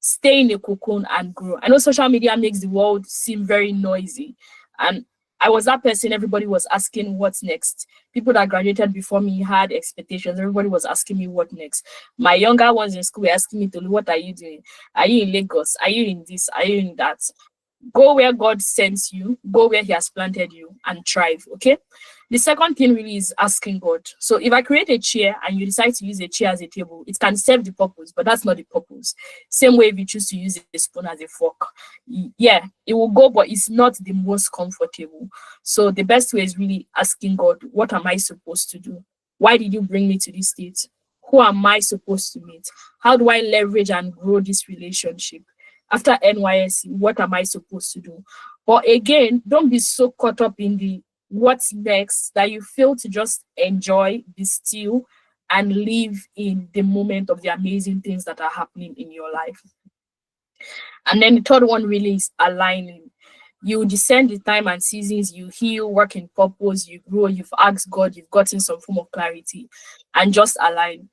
stay in a cocoon and grow. I know social media makes the world seem very noisy, and I was that person. Everybody was asking what's next. People that graduated before me had expectations. Everybody was asking me what next. My younger ones in school were asking me, Tolu, what are you doing? Are you in Lagos? Are you in this? Are you in that? Go where God sends you, go where He has planted you, and thrive. Okay. The second thing really is asking God. So if I create a chair and you decide to use a chair as a table, it can serve the purpose, but that's not the purpose. Same way if you choose to use a spoon as a fork. Yeah, it will go, but it's not the most comfortable. So the best way is really asking God, what am I supposed to do? Why did you bring me to this state? Who am I supposed to meet? How do I leverage and grow this relationship? After NYSC, what am I supposed to do? But again, don't be so caught up in the what's next that you fail to just enjoy, be still, and live in the moment of the amazing things that are happening in your life. And then the third one really is aligning. You discern the time and seasons, you heal, work in purpose, you grow, you've asked God, you've gotten some form of clarity, and just align.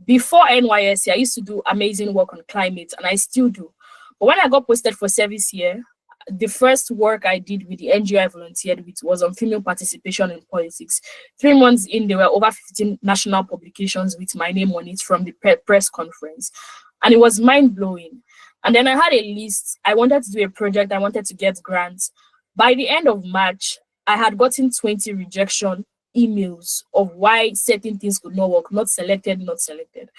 Before NYSC, I used to do amazing work on climate, and I still do. But when I got posted for service here, the first work I did with the NGO I volunteered with was on female participation in politics. 3 months in, there were over 15 national publications with my name on it from the press conference. And it was mind-blowing. And then I had a list. I wanted to do a project. I wanted to get grants. By the end of March, I had gotten 20 rejection emails of why certain things could not work, not selected, not selected.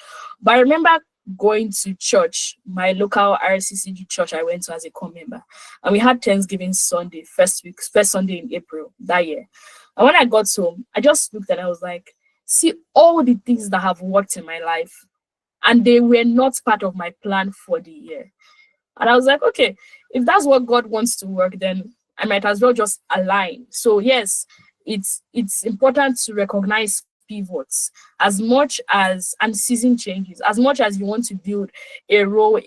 But I remember going to church, my local RCCG church I went to as a core member. And we had Thanksgiving Sunday, first Sunday in April that year. And when I got home, I just looked and I was like, see all the things that have worked in my life, and they were not part of my plan for the year. And I was like, okay, if that's what God wants to work, then I might as well just align. So yes, it's important to recognize pivots as much as, and season changes, as much as you want to build a role,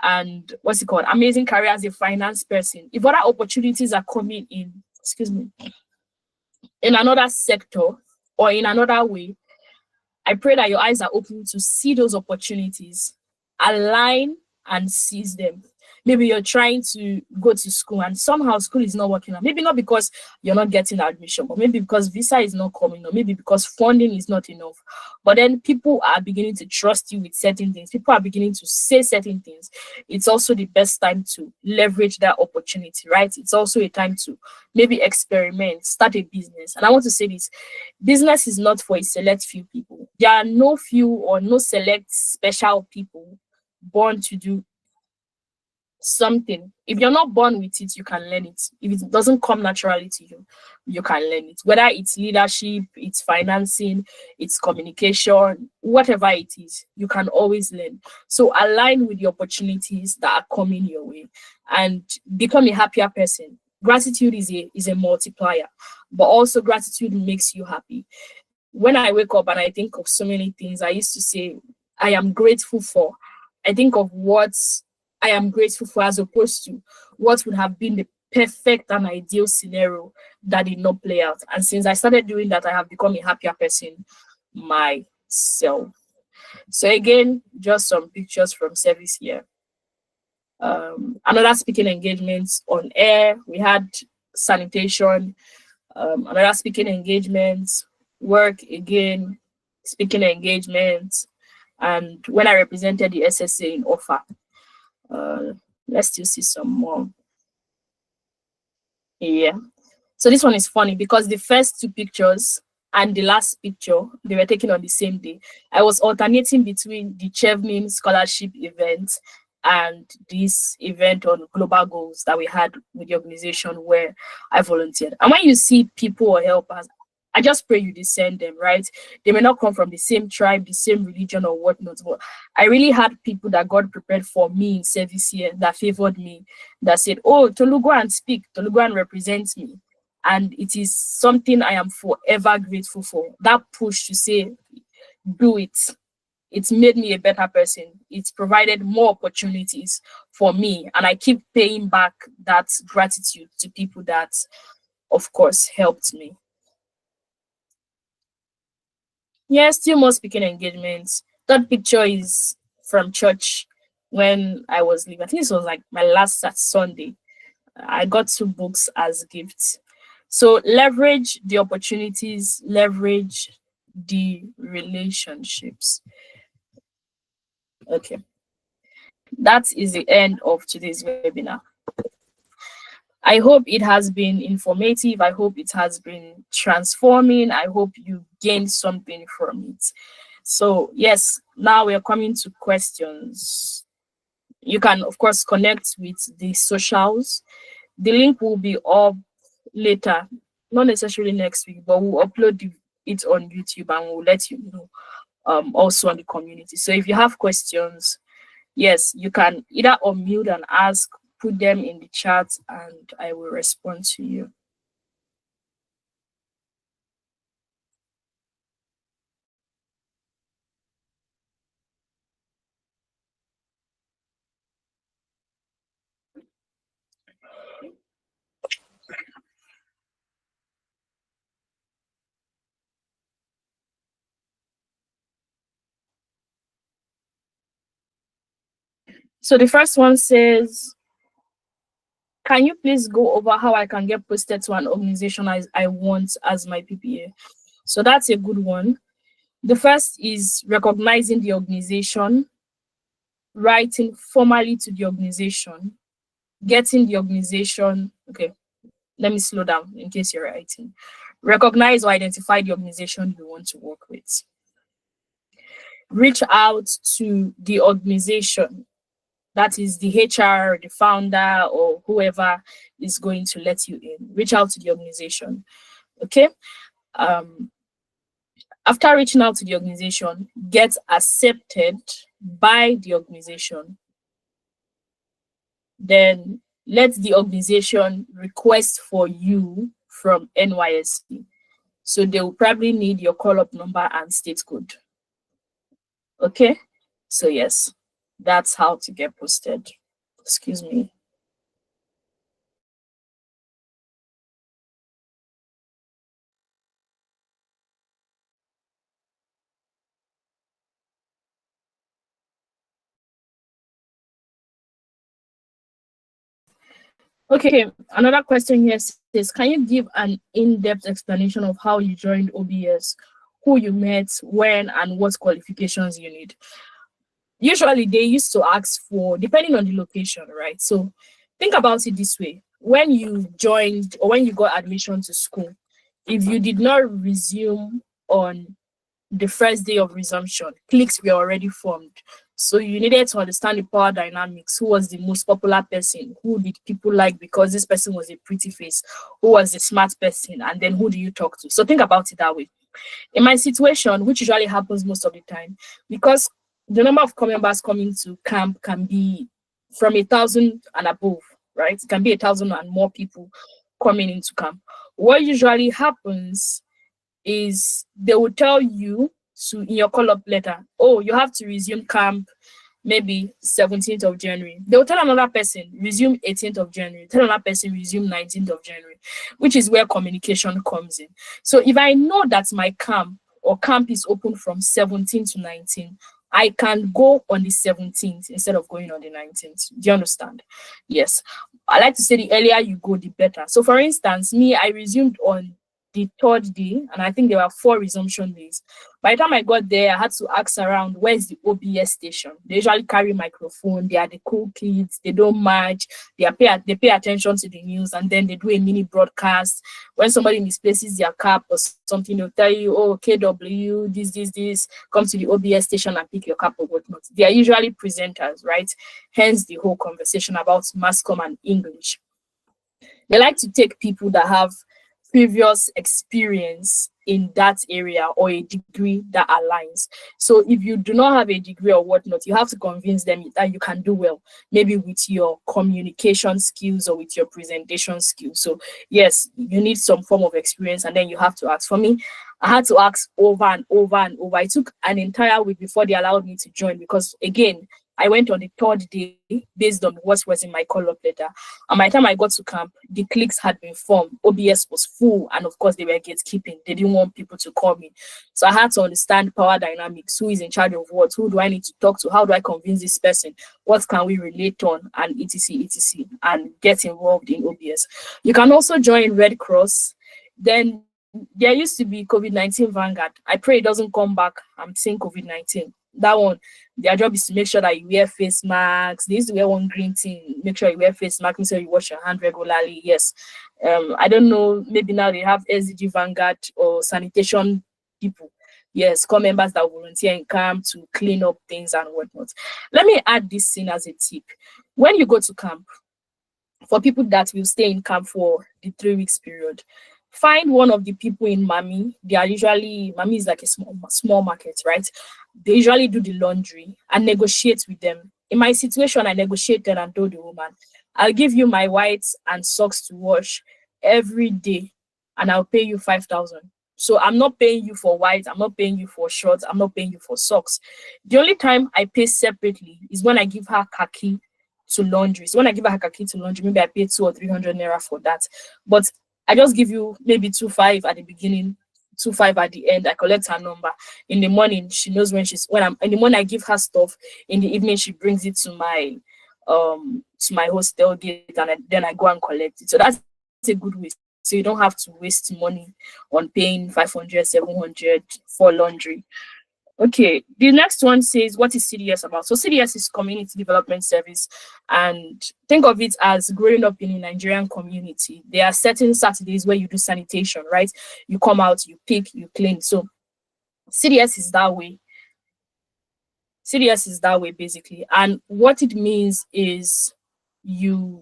and what's it called, amazing career as a finance person. If other opportunities are coming in, in another sector or in another way, I pray that your eyes are open to see those opportunities, align and seize them. Maybe you're trying to go to school and somehow school is not working out. Maybe not because you're not getting admission, but maybe because visa is not coming, or maybe because funding is not enough. But then people are beginning to trust you with certain things. People are beginning to say certain things. It's also the best time to leverage that opportunity, right? It's also a time to maybe experiment, start a business. And I want to say this, business is not for a select few people. There are no few or no select special people born to do something. If you're not born with it, you can learn it. If it doesn't come naturally to you, you can learn it. Whether it's leadership, it's financing, it's communication, whatever it is, you can always learn. So align with the opportunities that are coming your way and become a happier person. Gratitude is a multiplier, but also gratitude makes you happy. When I wake up and I think of so many things, I used to say, I am grateful for. I think of what I am grateful for as opposed to what would have been the perfect and ideal scenario that did not play out. And since I started doing that, I have become a happier person myself. So again, just some pictures from service here. Another speaking engagement on air. We had sanitation, another speaking engagement, work again, speaking engagement, and when I represented the SSA in offer. Let's still see some more. Yeah. So this one is funny because the first two pictures and the last picture they were taken on the same day. I was alternating between the Chevening scholarship event and this event on global goals that we had with the organization where I volunteered. And when you see people or helpers, I just pray you discern them, right? They may not come from the same tribe, the same religion or whatnot, but I really had people that God prepared for me in service here that favored me, that said, oh, Tolu, go and speak, Tolu, go and represent me. And it is something I am forever grateful for. That push to say, do it. It's made me a better person. It's provided more opportunities for me. And I keep paying back that gratitude to people that, of course, helped me. Yeah, still more speaking engagements. That picture is from church when I was leaving. I think this was like my last Sunday. I got 2 books as gifts. So leverage the opportunities, leverage the relationships. Okay. That is the end of today's webinar. I hope it has been informative. I hope it has been transforming. I hope you gained something from it. So yes, now we're coming to questions. You can, of course, connect with the socials. The link will be up later, not necessarily next week, but we'll upload it on YouTube and we'll let you know also on the community. So if you have questions, yes, you can either unmute and ask, put them in the chat, and I will respond to you. So the first one says, can you please go over how I can get posted to an organization I want as my PPA? So that's a good one. The first is recognizing the organization, writing formally to the organization, getting the organization. Okay, let me slow down in case you're writing. Recognize or identify the organization you want to work with. Reach out to the organization. That is the HR, the founder, or whoever is going to let you in. Reach out to the organization. Okay. After reaching out to the organization, get accepted by the organization. Then let the organization request for you from Nysc. So they will probably need your call-up number and state code. Okay. So yes, that's how to get posted. Excuse me. Okay, another question here says, can you give an in-depth explanation of how you joined OBS, who you met, when, and what qualifications you need? Usually they used to ask for, depending on the location, right? So think about it this way. When you joined or when you got admission to school, if you did not resume on the first day of resumption, cliques were already formed. So you needed to understand the power dynamics. Who was the most popular person? Who did people like because this person was a pretty face? Who was the smart person? And then who do you talk to? So think about it that way. In my situation, which usually happens most of the time, because the number of members coming to camp can be from 1,000 and above, right? It can be 1,000 and more people coming into camp. What usually happens is they will tell you in your call-up letter, oh, you have to resume camp maybe 17th of January. They will tell another person, resume 18th of January. Tell another person, resume 19th of January, which is where communication comes in. So if I know that my camp is open from 17 to 19, I can go on the 17th instead of going on the 19th. Do you understand? Yes. I like to say the earlier you go, the better. So for instance, me, I resumed on the third day, and I think there were 4 resumption days. By the time I got there, I had to ask around, where's the OBS station? They usually carry microphone. They are the cool kids. They don't match. They pay attention to the news, and then they do a mini broadcast. When somebody misplaces their cap or something, they'll tell you, oh, KW, this, come to the OBS station and pick your cap or whatnot. They are usually presenters, right? Hence the whole conversation about mass comm and English. They like to take people that have previous experience in that area or a degree that aligns. So if you do not have a degree or whatnot, you have to convince them that you can do well, maybe with your communication skills or with your presentation skills. So yes, you need some form of experience, and then you have to ask. For me, I had to ask over and over and over. It took an entire week before they allowed me to join, because again, I went on the 3rd day based on what was in my call-up letter. And by the time I got to camp, the cliques had been formed. OBS was full, and of course, they were gatekeeping. They didn't want people to come in. So I had to understand power dynamics. Who is in charge of what? Who do I need to talk to? How do I convince this person? What can we relate on? And etc., and get involved in OBS. You can also join Red Cross. Then there used to be COVID-19 Vanguard. I pray it doesn't come back. I'm saying COVID-19. That one, their job is to make sure that you wear face masks. They used to wear one green thing. Make sure you wear face mask. Make sure you wash your hand regularly. Yes. I don't know. Maybe now they have SDG Vanguard or sanitation people. Yes, core members that volunteer in camp to clean up things and whatnot. Let me add this thing as a tip. When you go to camp, for people that will stay in camp for the 3 weeks period, find one of the people in Mami. They are usually, Mami is like a small market, right? They usually do the laundry and negotiate with them. In my situation, I negotiated and told the woman, I'll give you my whites and socks to wash every day, and I'll pay you 5,000. So I'm not paying you for whites, I'm not paying you for shorts, I'm not paying you for socks. The only time I pay separately is when I give her khaki to laundry. So when I give her khaki to laundry, maybe I pay 200 or 300 naira for that. But I just give you maybe 2.5 at the beginning, 2.5 at the end. I collect her number. In the morning, she knows when I'm in the morning, I give her stuff. In the evening, she brings it to my hostel gate, and then I go and collect it. So that's a good way. So you don't have to waste money on paying 500, 700 for laundry. Okay, the next one says, what is CDS about? So CDS is Community Development Service, and think of it as growing up in a Nigerian community. There are certain Saturdays where you do sanitation, right? You come out, you pick, you clean. So CDS is that way. CDS is that way, basically. And what it means is you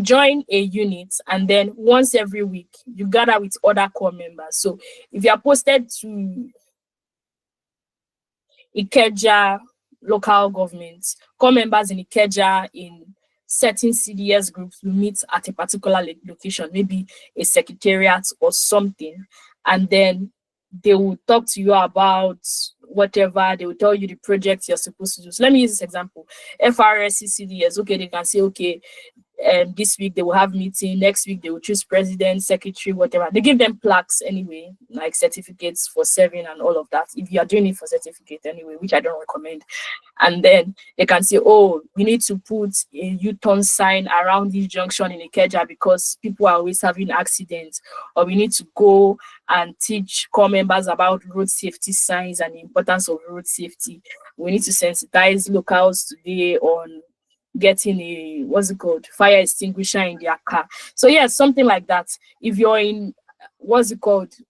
join a unit, and then once every week you gather with other core members. So if you are posted to Ikeja local government, core members in Ikeja in certain CDS groups will meet at a particular location, maybe a secretariat or something, and then they will talk to you about whatever. They will tell you the projects you're supposed to do. So let me use this example. FRSC CDS, okay, they can say, okay, this week they will have meeting, next week they will choose president, secretary, whatever. They give them plaques anyway, like certificates for serving and all of that, if you are doing it for certificate anyway, which I don't recommend. And then they can say, oh, we need to put a U-turn sign around this junction in Ikeja because people are always having accidents, or we need to go and teach core members about road safety signs and the importance of road safety. We need to sensitize locals today on getting a fire extinguisher in their car. So yeah, something like that. If you're in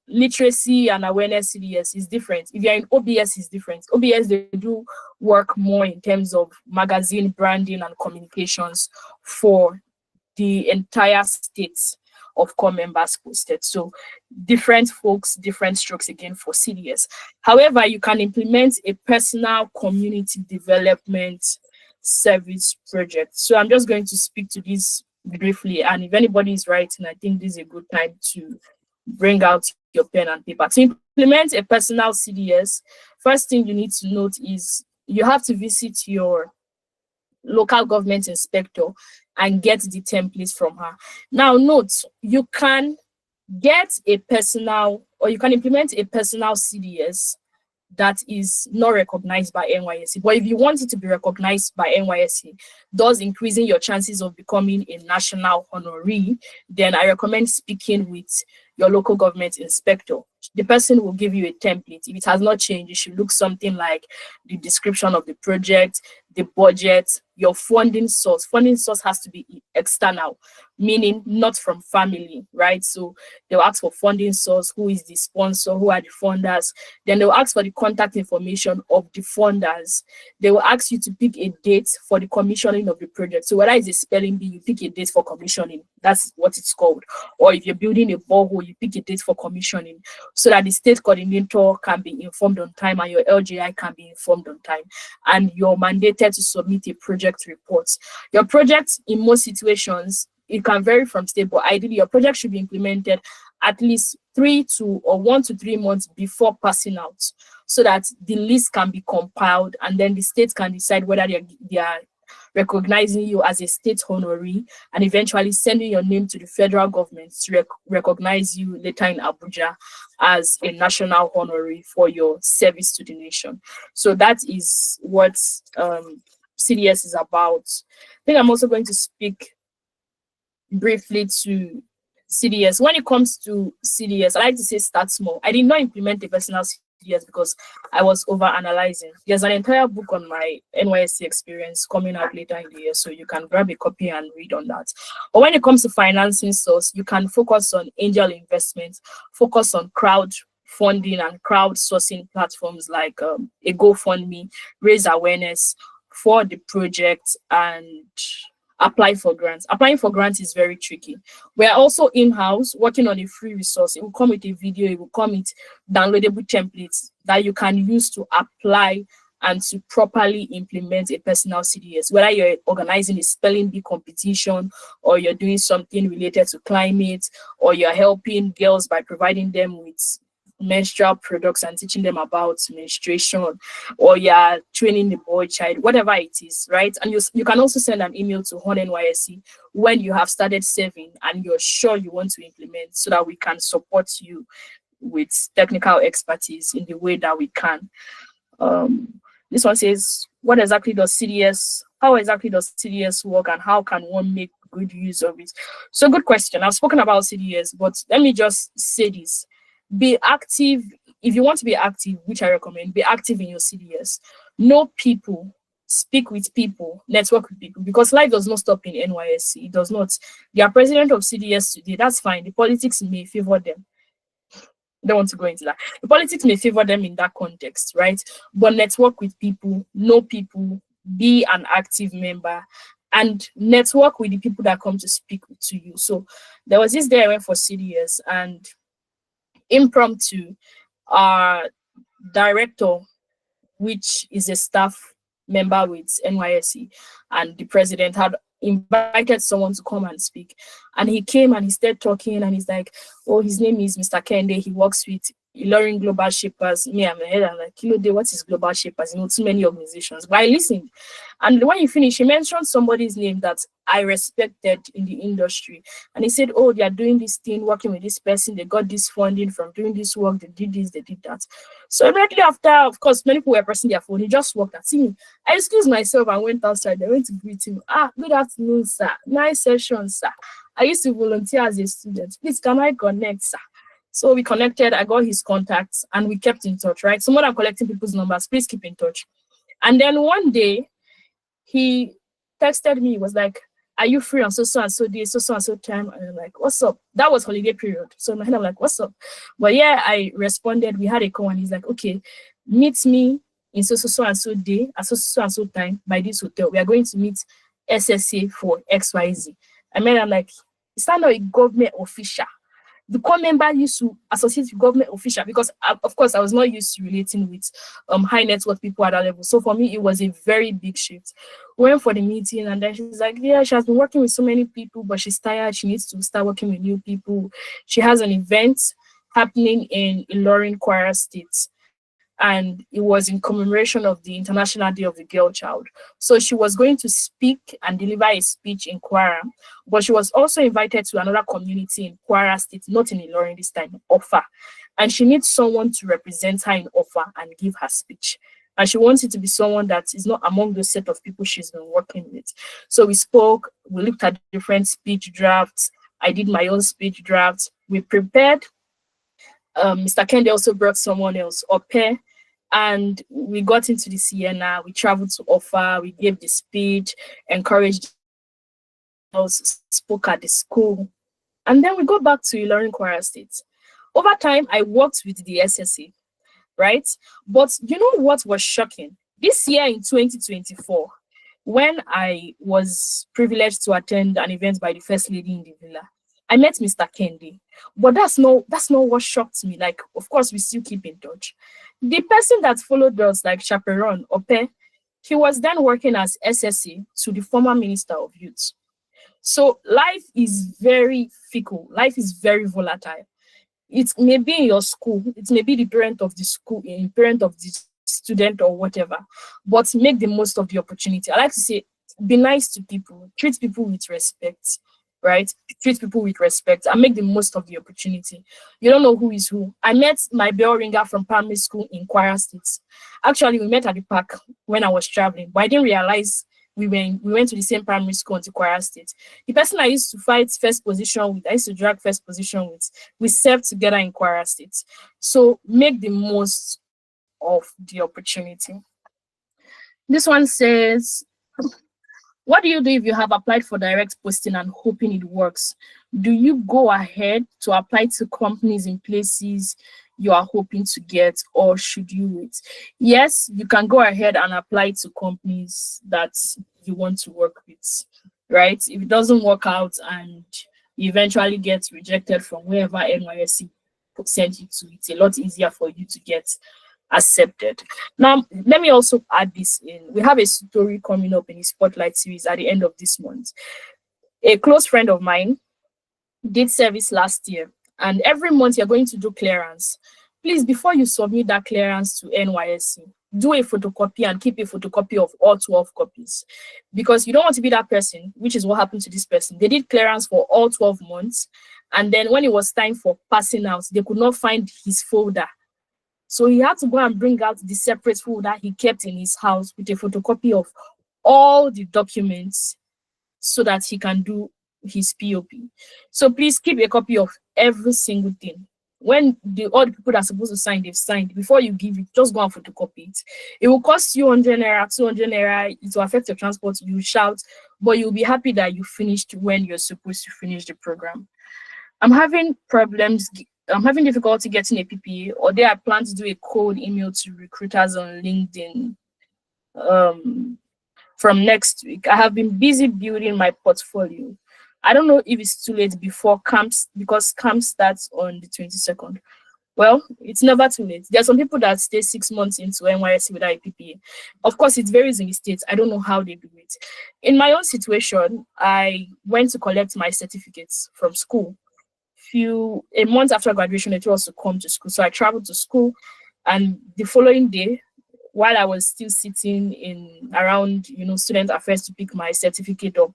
literacy and awareness CDS is different. If you're in OBS is different. OBS, they do work more in terms of magazine branding and communications for the entire state of core members posted. So different folks, different strokes again for CDS. However, you can implement a personal community development service project. So I'm just going to speak to this briefly, and if anybody is writing, I think this is a good time to bring out your pen and paper. To implement a personal CDS, first thing you need to note is you have to visit your local government inspector and get the templates from her. Now note, you can get a personal, or you can implement a personal CDS that is not recognized by NYSC. But if you want it to be recognized by NYSC, thus increasing your chances of becoming a national honoree, then I recommend speaking with your local government inspector. The person will give you a template. If it has not changed, it should look something like the description of the project, the budget, your funding source. Funding source has to be external, meaning not from family, right? So they'll ask for funding source, who is the sponsor, who are the funders. Then they'll ask for the contact information of the funders. They will ask you to pick a date for the commissioning of the project. So whether it's a spelling bee, you pick a date for commissioning. That's what it's called. Or if you're building a borehole, you pick a date for commissioning, so that the state coordinator can be informed on time and your LGI can be informed on time. And you're mandated to submit a project report. Your project, in most situations, it can vary from state, but ideally your project should be implemented at least 1 to 3 months before passing out, so that the list can be compiled and then the state can decide whether they are recognizing you as a state honoree and eventually sending your name to the federal government to recognize you later in Abuja as a national honoree for your service to the nation. So that is what CDS is about. I think I'm also going to speak briefly to CDS. When it comes to CDS, I like to say start small. I did not implement a personal CDS because I was over analyzing. There's an entire book on my NYSC experience coming out later in the year, so you can grab a copy and read on that. But when it comes to financing source, you can focus on angel investments, focus on crowd funding and crowdsourcing platforms like a GoFundMe, raise awareness for the project, and apply for grants. Applying for grants is very tricky. We're also in-house working on a free resource. It will come with a video, it will come with downloadable templates that you can use to apply and to properly implement a personal CDS, whether you're organizing a spelling bee competition, or you're doing something related to climate, or you're helping girls by providing them with menstrual products and teaching them about menstruation, or you're training the boy child, whatever it is, right? And you can also send an email to HON NYSC when you have started saving and you're sure you want to implement, so that we can support you with technical expertise in the way that we can. This one says, what exactly does CDS, how exactly does CDS work, and how can one make good use of it? So good question. I've spoken about CDS, but let me just say this. Be active. If you want to be active, which I recommend, be active in your CDS. Know people, speak with people, network with people, because life does not stop in NYSC. It does not. They are president of CDS today. That's fine. The politics may favor them. I don't want to go into that. The politics may favor them in that context, right? But network with people, know people, be an active member, and network with the people that come to speak to you. So there was this day I went for CDS, and impromptu, our director, which is a staff member with NYSC, and the president had invited someone to come and speak. And he came and he started talking, and he's like, oh, his name is Mr. Kende. He works with Ilorin Global Shapers. Me, I'm ahead. I'm like, Kilo Day, what is Global Shapers? You know, too many organizations. But I listened. And when he finished, he mentioned somebody's name that I respected in the industry. And he said, oh, they are doing this thing, working with this person. They got this funding from doing this work. They did this, they did that. So immediately after, of course, many people were pressing their phone. He just walked and see me. I excused myself and went outside. I went to greet him. Ah, good afternoon, sir. Nice session, sir. I used to volunteer as a student. Please, can I connect, sir? So we connected, I got his contacts, and we kept in touch, right? So more than collecting people's numbers, please keep in touch. And then one day, he texted me, he was like, are you free on so and so day, so and so time? And I'm like, what's up? That was holiday period. So in my head, I'm like, what's up? But yeah, I responded, we had a call, and he's like, okay, meet me in so and so day, at so and so time by this hotel. We are going to meet SSA for XYZ. And then I'm like, it's not a government official. The core member used to associate with government official, because of course I was not used to relating with high net worth people at that level. So for me, it was a very big shift. We went for the meeting, and then she's like, yeah, she has been working with so many people, but she's tired. She needs to start working with new people. She has an event happening in Ilorin, Kwara State. and it was in commemoration of the International Day of the Girl Child. So she was going to speak and deliver a speech in Kwara, but she was also invited to another community in Kwara State, not in Ilorin this time, Offa. And she needs someone to represent her in Offa and give her speech. And she wants it to be someone that is not among the set of people she's been working with. So we spoke, we looked at different speech drafts. I did my own speech drafts. We prepared. Mr. Kendi also brought someone else, Ope, and we got into the Sienna. We traveled to Offa. We gave the speech, encouraged us, spoke at the school. And then we go back to Ilorin, Kwara State. Over time, I worked with the SSA, right? But you know what was shocking? This year in 2024, when I was privileged to attend an event by the First Lady in the villa, I met Mr. Kendi. But that's not what shocked me. Like, of course, we still keep in touch. The person that followed us, like Chaperon, Ope, he was then working as SSA to the former Minister of Youth. So life is very fickle. Life is very volatile. It may be in your school, it may be the parent of the school, parent of the student or whatever, but make the most of the opportunity. I like to say, be nice to people, treat people with respect, right? Treat people with respect and make the most of the opportunity. You don't know who is who. I met my bell ringer from primary school in Kwara State. Actually, we met at the park when I was traveling, but I didn't realize we went to the same primary school in Kwara State. The person I used to fight first position with, I used to drag first position with, we served together in Kwara State. So make the most of the opportunity. This one says, what do you do if you have applied for direct posting and hoping it works? Do you go ahead to apply to companies in places you are hoping to get, or should you wait? Yes, you can go ahead and apply to companies that you want to work with, right? If it doesn't work out and you eventually get rejected from wherever NYSC sent you to, it's a lot easier for you to get accepted. Now, let me also add this in. We have a story coming up in the Spotlight series at the end of this month. A close friend of mine did service last year, and every month you're going to do clearance. Please, before you submit that clearance to NYSC, do a photocopy and keep a photocopy of all 12 copies, because you don't want to be that person, which is what happened to this person. They did clearance for all 12 months, and then when it was time for passing out, they could not find his folder. So he had to go and bring out the separate folder he kept in his house with a photocopy of all the documents so that he can do his POP. So please keep a copy of every single thing. When all the people that are supposed to sign, they've signed. Before you give it, just go and photocopy it. It will cost you 100 naira, 200 naira. It will affect your transport. You shout, but you'll be happy that you finished when you're supposed to finish the program. I'm having difficulty getting a PPA, or I plan to do a cold email to recruiters on LinkedIn from next week. I have been busy building my portfolio. I don't know if it's too late before camps, because camp starts on the 22nd. Well, it's never too late. There are some people that stay 6 months into NYSC without a PPA. Of course, it varies in the states. I don't know how they do it. In my own situation, I went to collect my certificates from school. A month after graduation, it was to come to school. So I traveled to school, and the following day, while I was still sitting in around, student affairs to pick my certificate up,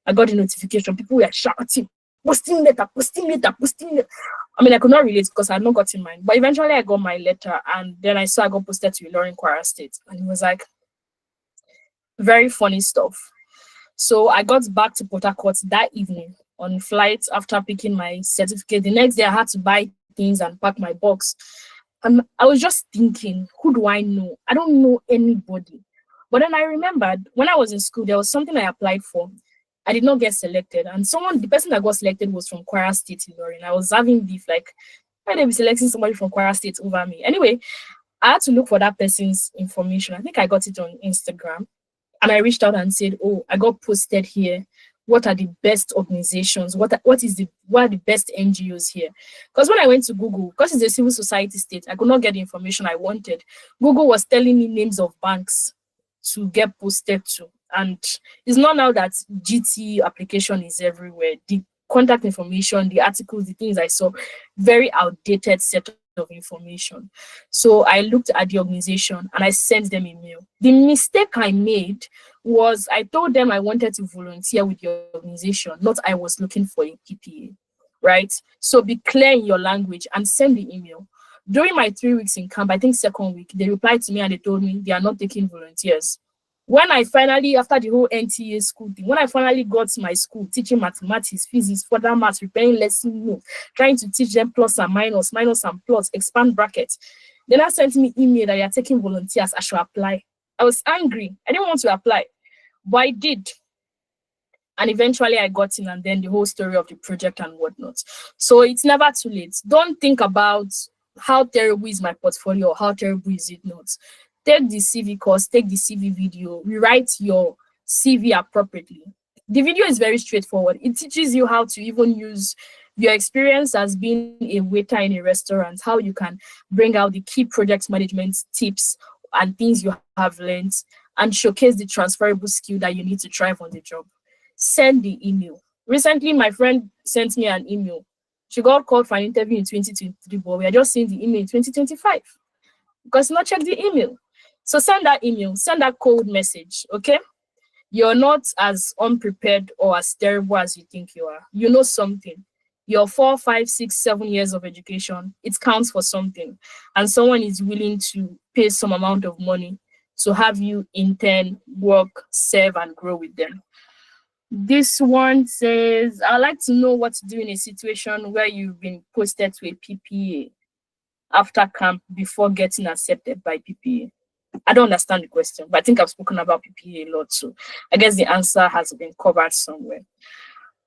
I got a notification. People were shouting, posting letter. I mean, I could not relate because I had not gotten mine. But eventually I got my letter, and then I saw I got posted to Ilorin, Kwara State. And it was like very funny stuff. So I got back to Port Harcourt that evening on flight after picking my certificate. The next day I had to buy things and pack my box. And I was just thinking, who do I know? I don't know anybody. But then I remembered when I was in school, there was something I applied for. I did not get selected. And the person that got selected was from Kwara State, Ilorin. I was having beef, like, why they be selecting somebody from Kwara State over me? Anyway, I had to look for that person's information. I think I got it on Instagram. And I reached out and said, oh, I got posted here. What are the best organizations? What are the best NGOs here? Because when I went to Google, because it's a civil society state, I could not get the information I wanted. Google was telling me names of banks to get posted to. And it's not now that GT application is everywhere. The contact information, the articles, the things I saw, very outdated set of information. So I looked at the organization and I sent them a mail. The mistake I made was I told them I wanted to volunteer with the organization, not I was looking for a PPA, right? So be clear in your language and send the email. During my 3 weeks in camp, I think second week, they replied to me and they told me they are not taking volunteers. When I finally, after the whole NTA school thing, when I finally got to my school teaching mathematics, physics, further maths, preparing lesson notes, trying to teach them plus and minus, minus and plus, expand brackets, then I sent me email that they are taking volunteers, I should apply. I was angry. I didn't want to apply, but I did. And eventually I got in, and then the whole story of the project and whatnot. So it's never too late. Don't think about how terrible is my portfolio or how terrible is it not. Take the CV course, take the CV video, rewrite your CV appropriately. The video is very straightforward. It teaches you how to even use your experience as being a waiter in a restaurant, how you can bring out the key project management tips and things you have learned, and showcase the transferable skill that you need to thrive on the job. Send the email. Recently, my friend sent me an email. She got called for an interview in 2023, but we are just seeing the email in 2025 because not check the email. So send that email, send that cold message, okay? You're not as unprepared or as terrible as you think you are. You know something. Your 4, 5, 6, 7 years of education, it counts for something. And someone is willing to pay some amount of money to have you intern, work, serve, and grow with them. This one says, I'd like to know what to do in a situation where you've been posted to a PPA after camp before getting accepted by PPA. I don't understand the question, but I think I've spoken about PPA a lot, so I guess the answer has been covered somewhere.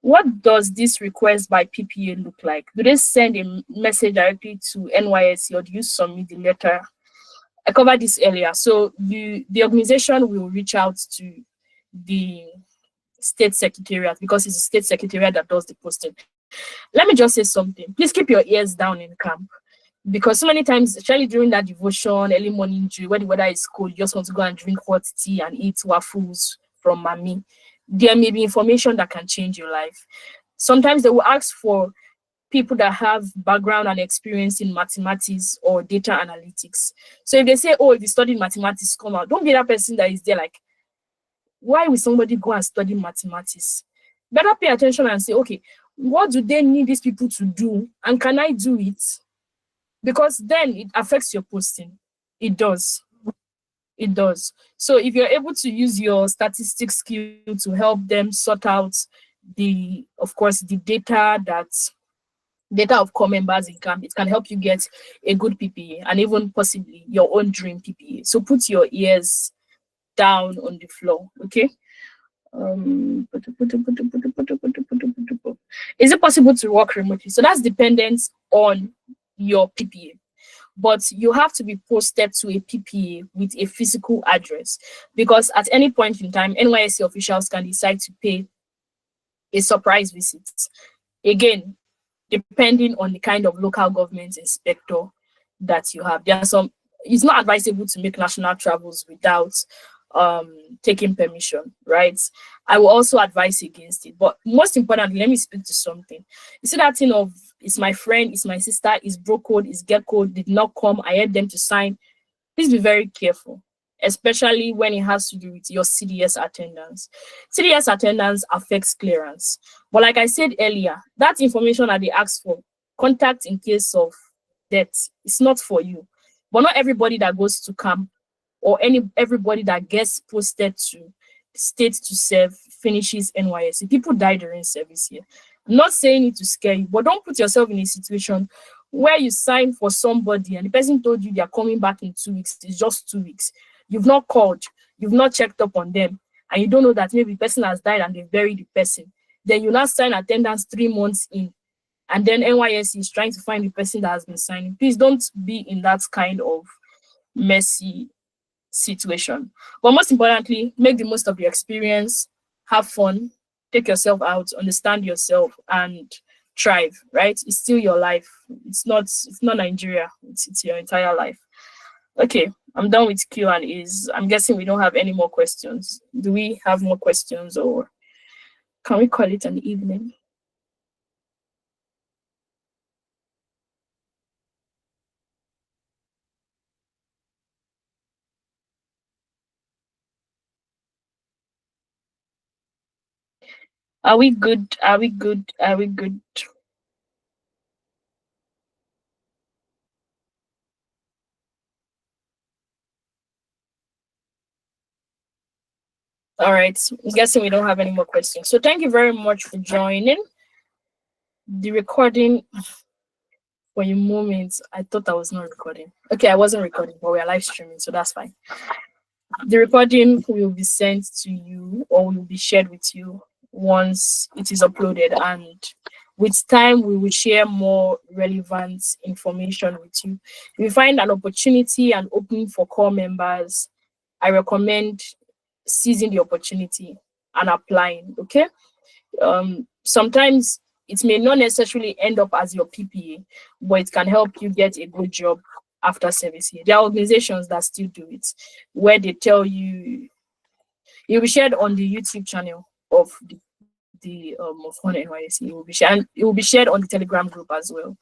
What does this request by PPA look like? Do they send a message directly to NYSC or do you submit the letter? I covered this earlier. So the organization will reach out to the state secretariat because it's the state secretariat that does the posting. Let me just say something. Please keep your ears down in camp, because so many times, especially during that devotion, early morning drill, when the weather is cold, you just want to go and drink hot tea and eat waffles from mommy. There may be information that can change your life. Sometimes they will ask for people that have background and experience in mathematics or data analytics. So if they say, oh, if you studied mathematics, come out, don't be that person that is there like, why will somebody go and study mathematics? Better pay attention and say, okay, what do they need these people to do? And can I do it? Because then it affects your posting. It does. It does. So if you're able to use your statistics skill to help them sort out of course, the data of core members in camp, it can help you get a good PPA and even possibly your own dream PPA. So put your ears down on the floor, okay? Is it possible to work remotely? So that's dependent on your PPA, but you have to be posted to a PPA with a physical address, because at any point in time, NYSC officials can decide to pay a surprise visit. Again, depending on the kind of local government inspector that you have. There are some, it's not advisable to make national travels without taking permission, right? I will also advise against it. But most importantly, let me speak to something. You see that thing of, it's my friend, it's my sister, it's bro code, it's get code, did not come, I had them to sign. Please be very careful, especially when it has to do with your CDS attendance. CDS attendance affects clearance. But like I said earlier, that information that they ask for, contact in case of death, it's not for you. But not everybody that goes to camp or everybody that gets posted to state to serve finishes NYSC. People die during service here. I'm not saying it to scare you, but don't put yourself in a situation where you sign for somebody and the person told you they are coming back in 2 weeks. It's just 2 weeks. You've not called, you've not checked up on them, and you don't know that maybe the person has died and they buried the person. Then you now sign attendance 3 months in, and then NYSC is trying to find the person that has been signing. Please don't be in that kind of messy situation. But most importantly, make the most of your experience, have fun, take yourself out, understand yourself, and thrive, right? It's still your life. It's not Nigeria. It's your entire life. Okay, I'm done with Q and A's. I'm guessing we don't have any more questions. Do we have more questions, or can we call it an evening? Are we good? Are we good? Are we good? All right. I'm guessing we don't have any more questions. So thank you very much for joining. The recording for a moment, I thought I was not recording. Okay, I wasn't recording, but we are live streaming, so that's fine. The recording will be sent to you or will be shared with you once it is uploaded, and with time we will share more relevant information with you. If you find an opportunity and opening for core members, I recommend seizing the opportunity and applying. Okay. Sometimes it may not necessarily end up as your PPA, but it can help you get a good job after service here. There are organizations that still do it, where they tell you it will be shared on the YouTube channel of the of Fun NYC. It will be shared, and it will be shared on the Telegram group as well.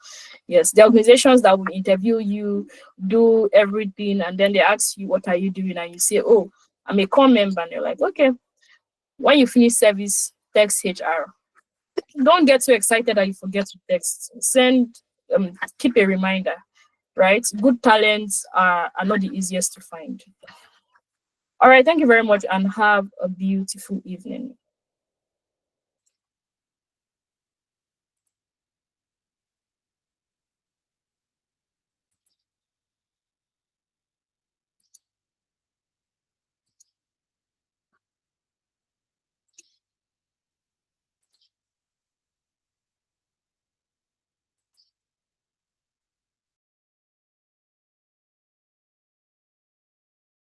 Yes, the organizations that will interview you, do everything, and then they ask you what are you doing, and you say, "Oh, I'm a core member," and they're like, "Okay." When you finish service, text HR. Don't get too excited that you forget to text. Send, keep a reminder, right? Good talents are not the easiest to find. All right, thank you very much and have a beautiful evening.